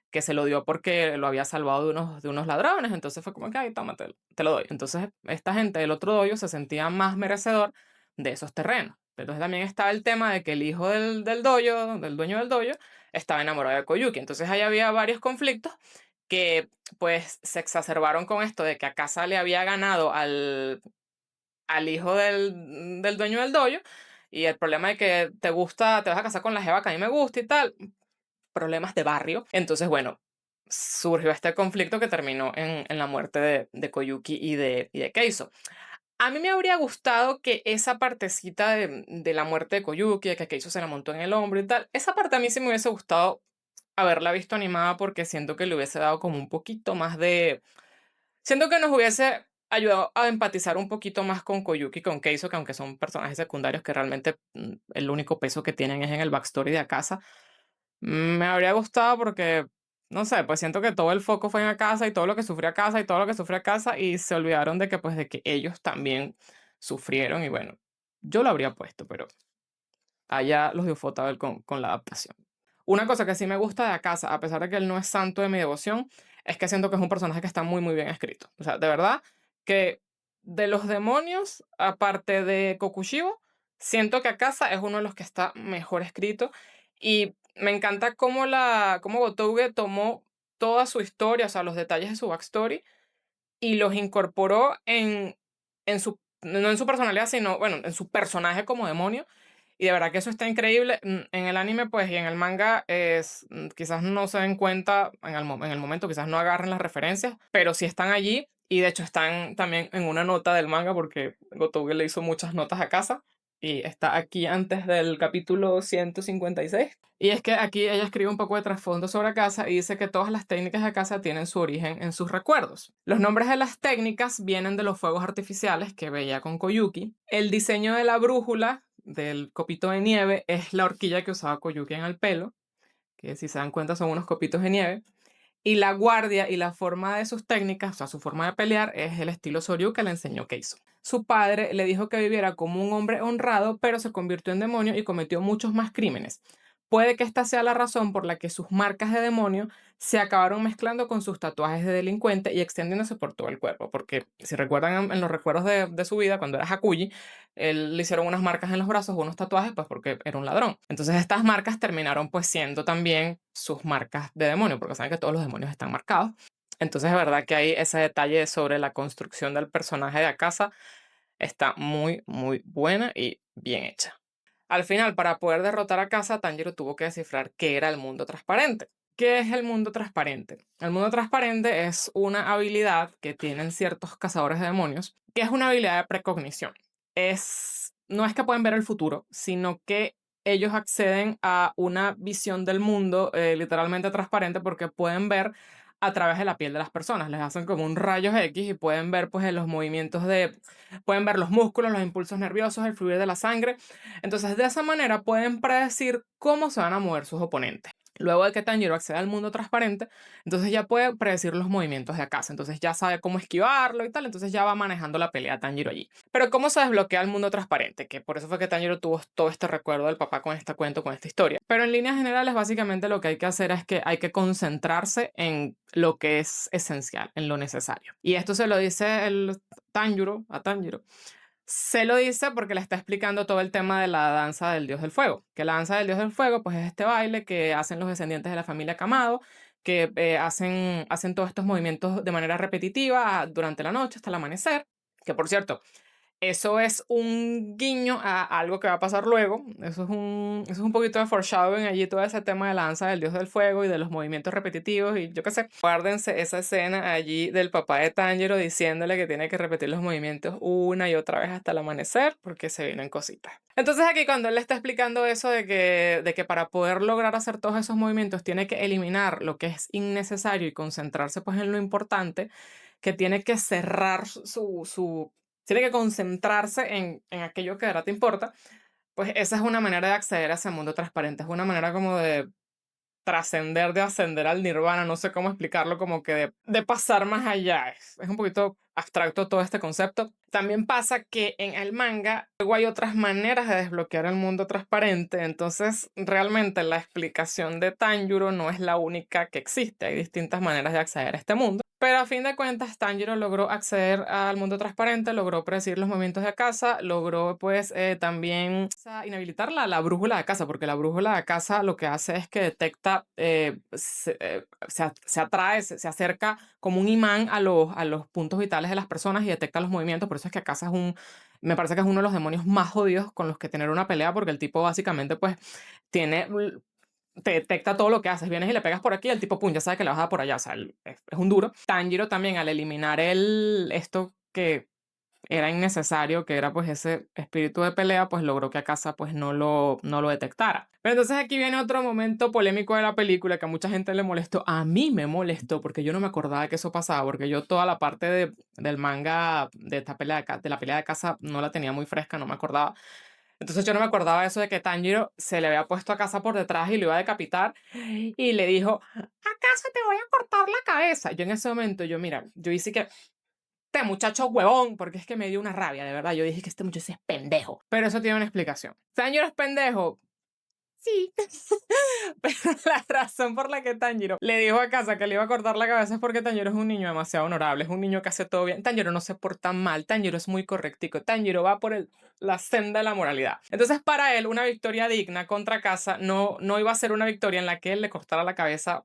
que se lo dio porque lo había salvado de unos ladrones. Entonces fue como que, ay, toma, te lo doy. Entonces esta gente del otro dojo se sentía más merecedor de esos terrenos. Entonces también estaba el tema de que el hijo del dojo, del dueño del dojo, estaba enamorado de Koyuki. Entonces ahí había varios conflictos que pues se exacerbaron con esto de que Akasa le había ganado al hijo del dueño del dojo, y el problema de que te gusta, te vas a casar con la jeva que a mí me gusta y tal, problemas de barrio. Entonces, bueno, surgió este conflicto que terminó en la muerte de Koyuki y de Keiso. A mí me habría gustado que esa partecita de la muerte de Koyuki, de que Keiso se la montó en el hombro y tal, esa parte a mí sí me hubiese gustado haberla visto animada porque siento que le hubiese dado como un poquito más de... Siento que nos hubiese ayudado a empatizar un poquito más con Koyuki y con Keiso, que aunque son personajes secundarios que realmente el único peso que tienen es en el backstory de Akasa. Me habría gustado porque, no sé, pues siento que todo el foco fue en Akasa y todo lo que sufrió Akasa y todo lo que sufrió Akasa y se olvidaron de que, pues, de que ellos también sufrieron y bueno, yo lo habría puesto, pero allá los dio Ufotable con la adaptación. Una cosa que sí me gusta de Akasa, a pesar de que él no es santo de mi devoción, es que siento que es un personaje que está muy, muy bien escrito. O sea, de verdad que de los demonios, aparte de Kokushibo, siento que Akasa es uno de los que está mejor escrito. Y me encanta cómo Gotouge tomó toda su historia, o sea, los detalles de su backstory, y los incorporó no en su personalidad, sino, bueno, en su personaje como demonio. Y de verdad que eso está increíble. En el anime, pues, y en el manga, quizás no se den cuenta en el momento, quizás no agarren las referencias, pero sí están allí. Y de hecho están también en una nota del manga porque Gotouge le hizo muchas notas a casa. Y está aquí antes del capítulo 156. Y es que aquí ella escribe un poco de trasfondo sobre Akasa y dice que todas las técnicas de Akasa tienen su origen en sus recuerdos. Los nombres de las técnicas vienen de los fuegos artificiales que veía con Koyuki. El diseño de la brújula del copito de nieve es la horquilla que usaba Koyuki en el pelo, que si se dan cuenta son unos copitos de nieve. Y la guardia y la forma de sus técnicas, o sea, su forma de pelear, es el estilo Soryu que le enseñó Keiso. Su padre le dijo que viviera como un hombre honrado, pero se convirtió en demonio y cometió muchos más crímenes. Puede que esta sea la razón por la que sus marcas de demonio se acabaron mezclando con sus tatuajes de delincuente y extendiéndose por todo el cuerpo. Porque si recuerdan en los recuerdos de su vida, cuando era Hakuji, él le hicieron unas marcas en los brazos, unos tatuajes, pues porque era un ladrón. Entonces estas marcas terminaron pues siendo también sus marcas de demonio, porque saben que todos los demonios están marcados. Entonces es verdad que hay ese detalle sobre la construcción del personaje de Akasa, está muy, muy buena y bien hecha. Al final, para poder derrotar a Akasa, Tanjiro tuvo que descifrar qué era el mundo transparente. ¿Qué es el mundo transparente? El mundo transparente es una habilidad que tienen ciertos cazadores de demonios, que es una habilidad de precognición. No es que pueden ver el futuro, sino que ellos acceden a una visión del mundo literalmente transparente porque pueden ver a través de la piel de las personas. Les hacen como un rayos X y pueden ver pues en los movimientos pueden ver los músculos, los impulsos nerviosos, el fluir de la sangre. Entonces de esa manera pueden predecir cómo se van a mover sus oponentes. Luego de que Tanjiro acceda al mundo transparente, entonces ya puede predecir los movimientos de Akasa, entonces ya sabe cómo esquivarlo y tal, entonces ya va manejando la pelea Tanjiro allí. Pero ¿cómo se desbloquea el mundo transparente? Que por eso fue que Tanjiro tuvo todo este recuerdo del papá con este cuento, con esta historia. Pero en líneas generales, básicamente lo que hay que hacer es que hay que concentrarse en lo que es esencial, en lo necesario. Y esto se lo dice el Tanjiro a Tanjiro. Se lo dice porque le está explicando todo el tema de la danza del dios del fuego. Que la danza del dios del fuego, pues es este baile que hacen los descendientes de la familia Kamado, que hacen todos estos movimientos de manera repetitiva durante la noche hasta el amanecer. Que por cierto, eso es un guiño a algo que va a pasar luego. Eso es un poquito de foreshadowing allí, todo ese tema de la danza del dios del fuego y de los movimientos repetitivos y yo qué sé. Guárdense esa escena allí del papá de Tanjiro diciéndole que tiene que repetir los movimientos una y otra vez hasta el amanecer porque se vienen cositas. Entonces aquí cuando él le está explicando eso de que para poder lograr hacer todos esos movimientos tiene que eliminar lo que es innecesario y concentrarse pues en lo importante, que tiene que cerrar tiene que concentrarse en aquello que de verdad te importa, pues esa es una manera de acceder a ese mundo transparente, es una manera como de trascender, de ascender al nirvana, no sé cómo explicarlo, como que de pasar más allá. Es un poquito abstracto todo este concepto. También pasa que en el manga luego hay otras maneras de desbloquear el mundo transparente, entonces realmente la explicación de Tanjiro no es la única que existe, hay distintas maneras de acceder a este mundo. Pero a fin de cuentas, Tanjiro logró acceder al mundo transparente, logró predecir los movimientos de Akaza, logró pues también inhabilitar la brújula de Akaza, porque la brújula de Akaza lo que hace es que detecta, se atrae, se acerca como un imán a los puntos vitales de las personas y detecta los movimientos. Por eso es que Akaza me parece que es uno de los demonios más jodidos con los que tener una pelea, porque el tipo básicamente pues tiene te detecta todo lo que haces. Vienes y le pegas por aquí, el tipo, pum, ya sabe que le vas a dar por allá. O sea, es un duro. Tanjiro también, al eliminar esto que era innecesario, que era pues ese espíritu de pelea, pues logró que Akaza pues no lo detectara. Pero entonces aquí viene otro momento polémico de la película que a mucha gente le molestó. A mí me molestó porque yo no me acordaba que eso pasaba, porque yo toda la parte del manga de esta pelea de la pelea de Akaza no la tenía muy fresca, no me acordaba. Entonces yo no me acordaba de eso de que Tanjiro se le había puesto a Akaza por detrás y lo iba a decapitar y le dijo, ¿acaso te voy a cortar la cabeza? Yo en ese momento, mira, yo hice que, este muchacho huevón, porque es que me dio una rabia, de verdad. Yo dije que este muchacho es pendejo. Pero eso tiene una explicación. ¿Tanjiro es pendejo? Sí. Pero la razón por la que Tanjiro le dijo a Akaza que le iba a cortar la cabeza es porque Tanjiro es un niño demasiado honorable, es un niño que hace todo bien. Tanjiro no se porta mal, Tanjiro es muy correctico, Tanjiro va por la senda de la moralidad. Entonces para él una victoria digna contra Akaza no iba a ser una victoria en la que él le cortara la cabeza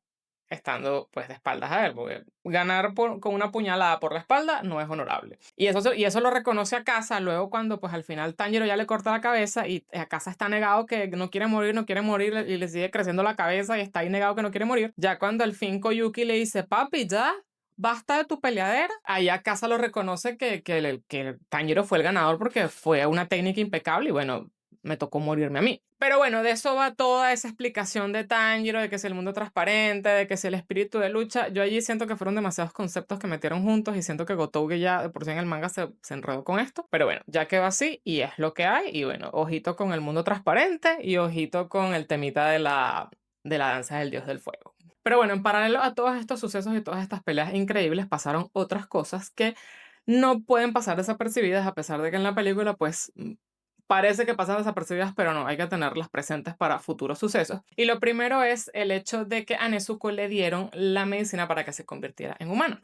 estando pues de espaldas a él, porque ganar con una puñalada por la espalda no es honorable. Y eso lo reconoce Akaza luego cuando pues al final Tanjiro ya le corta la cabeza y Akaza está negado que no quiere morir y le sigue creciendo la cabeza y está ahí negado que no quiere morir. Ya cuando al fin Koyuki le dice, papi, ya, basta de tu peleadera, ahí Akaza lo reconoce que Tanjiro fue el ganador porque fue una técnica impecable y bueno, me tocó morirme a mí. Pero bueno, de eso va toda esa explicación de Tanjiro, de que es el mundo transparente, de que es el espíritu de lucha. Yo allí siento que fueron demasiados conceptos que metieron juntos y siento que Gotouge ya de por sí en el manga se enredó con esto. Pero bueno, ya quedó así y es lo que hay. Y bueno, ojito con el mundo transparente y ojito con el temita de la danza del dios del fuego. Pero bueno, en paralelo a todos estos sucesos y todas estas peleas increíbles pasaron otras cosas que no pueden pasar desapercibidas a pesar de que en la película pues parece que pasan desapercibidas, pero no, hay que tenerlas presentes para futuros sucesos. Y lo primero es el hecho de que a Nezuko le dieron la medicina para que se convirtiera en humano.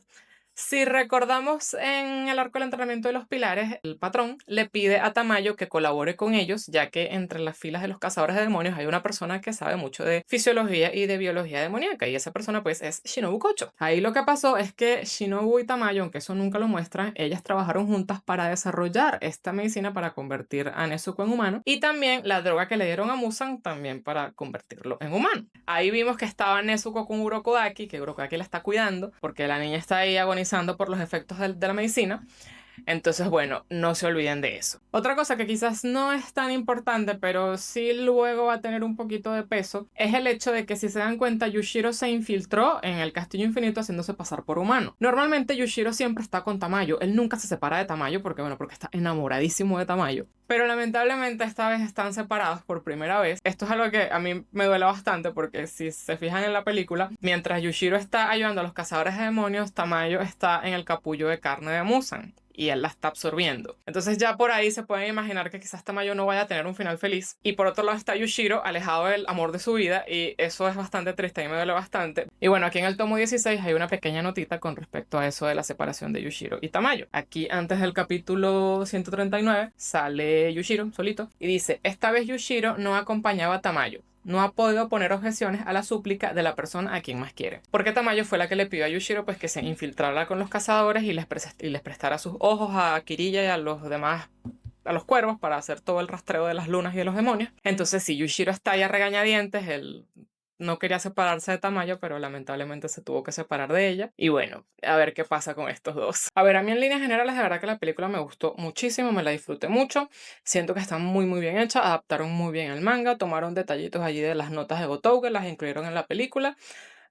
Si recordamos en el arco del entrenamiento de los pilares, el patrón le pide a Tamayo que colabore con ellos, ya que entre las filas de los cazadores de demonios hay una persona que sabe mucho de fisiología y de biología demoníaca, y esa persona pues es Shinobu Kocho. Ahí lo que pasó es que Shinobu y Tamayo, aunque eso nunca lo muestran, ellas trabajaron juntas para desarrollar esta medicina para convertir a Nezuko en humano, y también la droga que le dieron a Muzan también para convertirlo en humano. Ahí vimos que estaba Nezuko con Urokodaki, que Urokodaki la está cuidando, porque la niña está ahí agonizando por los efectos de la medicina. Entonces, bueno, no se olviden de eso. Otra cosa que quizás no es tan importante, pero sí luego va a tener un poquito de peso, es el hecho de que si se dan cuenta, Yushiro se infiltró en el Castillo Infinito haciéndose pasar por humano. Normalmente Yushiro siempre está con Tamayo, él nunca se separa de Tamayo porque está enamoradísimo de Tamayo. Pero lamentablemente esta vez están separados por primera vez. Esto es algo que a mí me duele bastante porque si se fijan en la película, mientras Yushiro está ayudando a los cazadores de demonios, Tamayo está en el capullo de carne de Muzan y él la está absorbiendo. Entonces ya por ahí se pueden imaginar que quizás Tamayo no vaya a tener un final feliz. Y por otro lado está Yushiro alejado del amor de su vida y eso es bastante triste y me duele bastante. Y bueno, aquí en el tomo 16 hay una pequeña notita con respecto a eso de la separación de Yushiro y Tamayo. Aquí antes del capítulo 139 sale Yushiro solito y dice, esta vez Yushiro no acompañaba a Tamayo. no ha podido poner objeciones a la súplica de la persona a quien más quiere. Porque Tamayo fue la que le pidió a Yushiro pues que se infiltrara con los cazadores y les prestara sus ojos a Kirilla y a los demás, a los cuervos, para hacer todo el rastreo de las lunas y de los demonios. Entonces si Yushiro está ya regañadientes, él no quería separarse de Tamayo, pero lamentablemente se tuvo que separar de ella. Y bueno, a ver qué pasa con estos dos. A ver, a mí en líneas generales, de verdad que la película me gustó muchísimo, me la disfruté mucho. Siento que está muy muy bien hecha, adaptaron muy bien el manga, tomaron detallitos allí de las notas de Gotouge, las incluyeron en la película.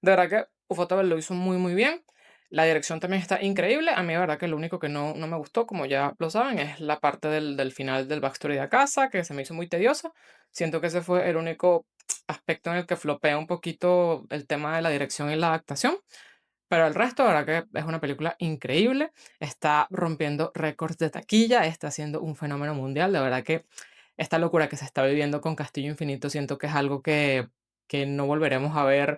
De verdad que Ufotable lo hizo muy muy bien. La dirección también está increíble. A mí, de verdad, que lo único que no me gustó, como ya lo saben, es la parte del final del backstory de Akasa, que se me hizo muy tediosa. Siento que ese fue el único aspecto en el que flopea un poquito el tema de la dirección y la adaptación. Pero el resto, de verdad que es una película increíble. Está rompiendo récords de taquilla, está siendo un fenómeno mundial. De verdad que esta locura que se está viviendo con Castillo Infinito siento que es algo que no volveremos a ver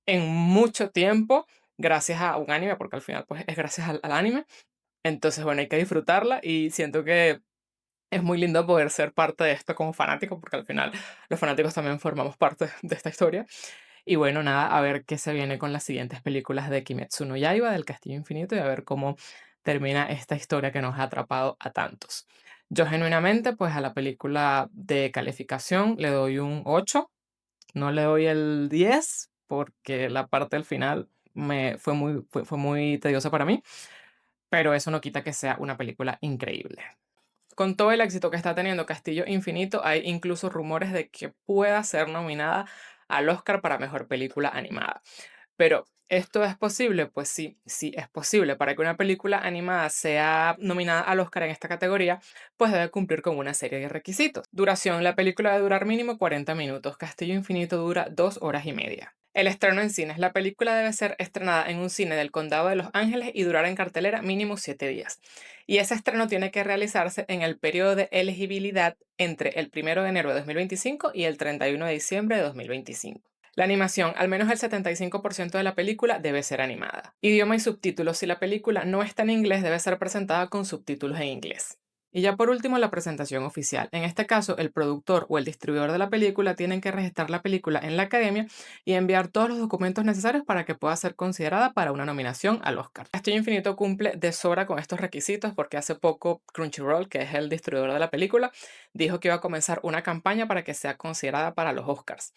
en mucho tiempo gracias a un anime, porque al final pues es gracias al anime. Entonces, bueno, hay que disfrutarla y siento que es muy lindo poder ser parte de esto como fanático, porque al final los fanáticos también formamos parte de esta historia. Y bueno, nada, a ver qué se viene con las siguientes películas de Kimetsu no Yaiba, del Castillo Infinito, y a ver cómo termina esta historia que nos ha atrapado a tantos. Yo genuinamente, pues a la película de calificación le doy un 8, no le doy el 10 porque la parte del final fue muy tediosa para mí, pero eso no quita que sea una película increíble. Con todo el éxito que está teniendo Castillo Infinito, hay incluso rumores de que pueda ser nominada al Oscar para Mejor Película Animada. Pero, ¿esto es posible? Pues sí, sí es posible. Para que una película animada sea nominada al Oscar en esta categoría, pues debe cumplir con una serie de requisitos. Duración: la película debe durar mínimo 40 minutos. Castillo Infinito dura 2 horas y media. El estreno en cines: la película debe ser estrenada en un cine del Condado de Los Ángeles y durar en cartelera mínimo 7 días. Y ese estreno tiene que realizarse en el periodo de elegibilidad entre el 1 de enero de 2025 y el 31 de diciembre de 2025. La animación: al menos el 75% de la película debe ser animada. Idioma y subtítulos: si la película no está en inglés, debe ser presentada con subtítulos en inglés. Y ya por último, la presentación oficial. En este caso, el productor o el distribuidor de la película tienen que registrar la película en la academia y enviar todos los documentos necesarios para que pueda ser considerada para una nominación al Oscar. Castillo Infinito cumple de sobra con estos requisitos porque hace poco Crunchyroll, que es el distribuidor de la película, dijo que iba a comenzar una campaña para que sea considerada para los Oscars.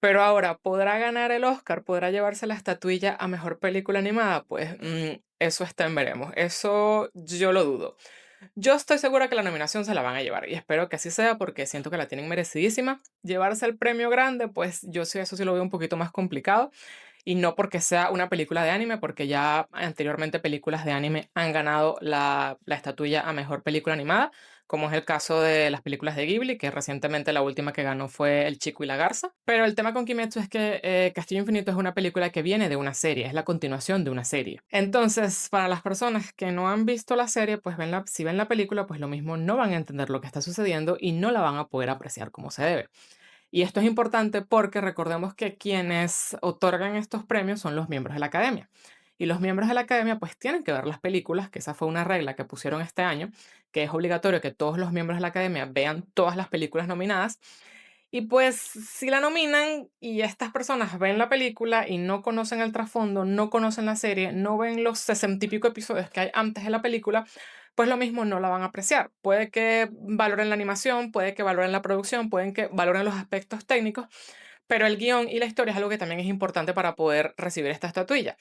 Pero ahora, ¿podrá ganar el Oscar? ¿Podrá llevarse la estatuilla a mejor película animada? Pues eso está en veremos. Eso yo lo dudo. Yo estoy segura que la nominación se la van a llevar y espero que así sea porque siento que la tienen merecidísima. Llevarse el premio grande, pues yo sí, eso sí lo veo un poquito más complicado. Y no porque sea una película de anime, porque ya anteriormente películas de anime han ganado la estatuilla a mejor película animada, como es el caso de las películas de Ghibli, que recientemente la última que ganó fue El Chico y la Garza. Pero el tema con Kimetsu es que Castillo Infinito es una película que viene de una serie, es la continuación de una serie. Entonces, para las personas que no han visto la serie, pues si ven la película, pues lo mismo no van a entender lo que está sucediendo y no la van a poder apreciar como se debe. Y esto es importante porque recordemos que quienes otorgan estos premios son los miembros de la academia. Y los miembros de la academia pues tienen que ver las películas, que esa fue una regla que pusieron este año, que es obligatorio que todos los miembros de la academia vean todas las películas nominadas. Y pues si la nominan y estas personas ven la película y no conocen el trasfondo, no conocen la serie, no ven los 60 y pico episodios que hay antes de la película, pues lo mismo no la van a apreciar. Puede que valoren la animación, puede que valoren la producción, pueden que valoren los aspectos técnicos, pero el guión y la historia es algo que también es importante para poder recibir esta estatuilla.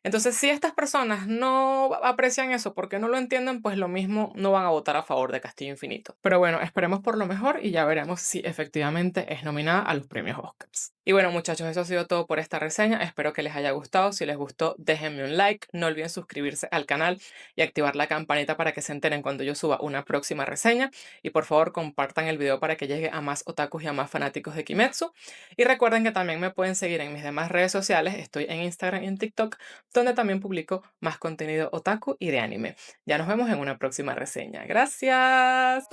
Entonces, si estas personas no aprecian eso porque no lo entienden, pues lo mismo no van a votar a favor de Castillo Infinito. Pero bueno, esperemos por lo mejor y ya veremos si efectivamente es nominada a los premios Oscars. Y bueno, muchachos, eso ha sido todo por esta reseña. Espero que les haya gustado. Si les gustó, déjenme un like. No olviden suscribirse al canal y activar la campanita para que se enteren cuando yo suba una próxima reseña. Y por favor, compartan el video para que llegue a más otakus y a más fanáticos de Kimetsu. Y recuerden que también me pueden seguir en mis demás redes sociales. Estoy en Instagram y en TikTok, donde también publico más contenido otaku y de anime. Ya nos vemos en una próxima reseña. ¡Gracias!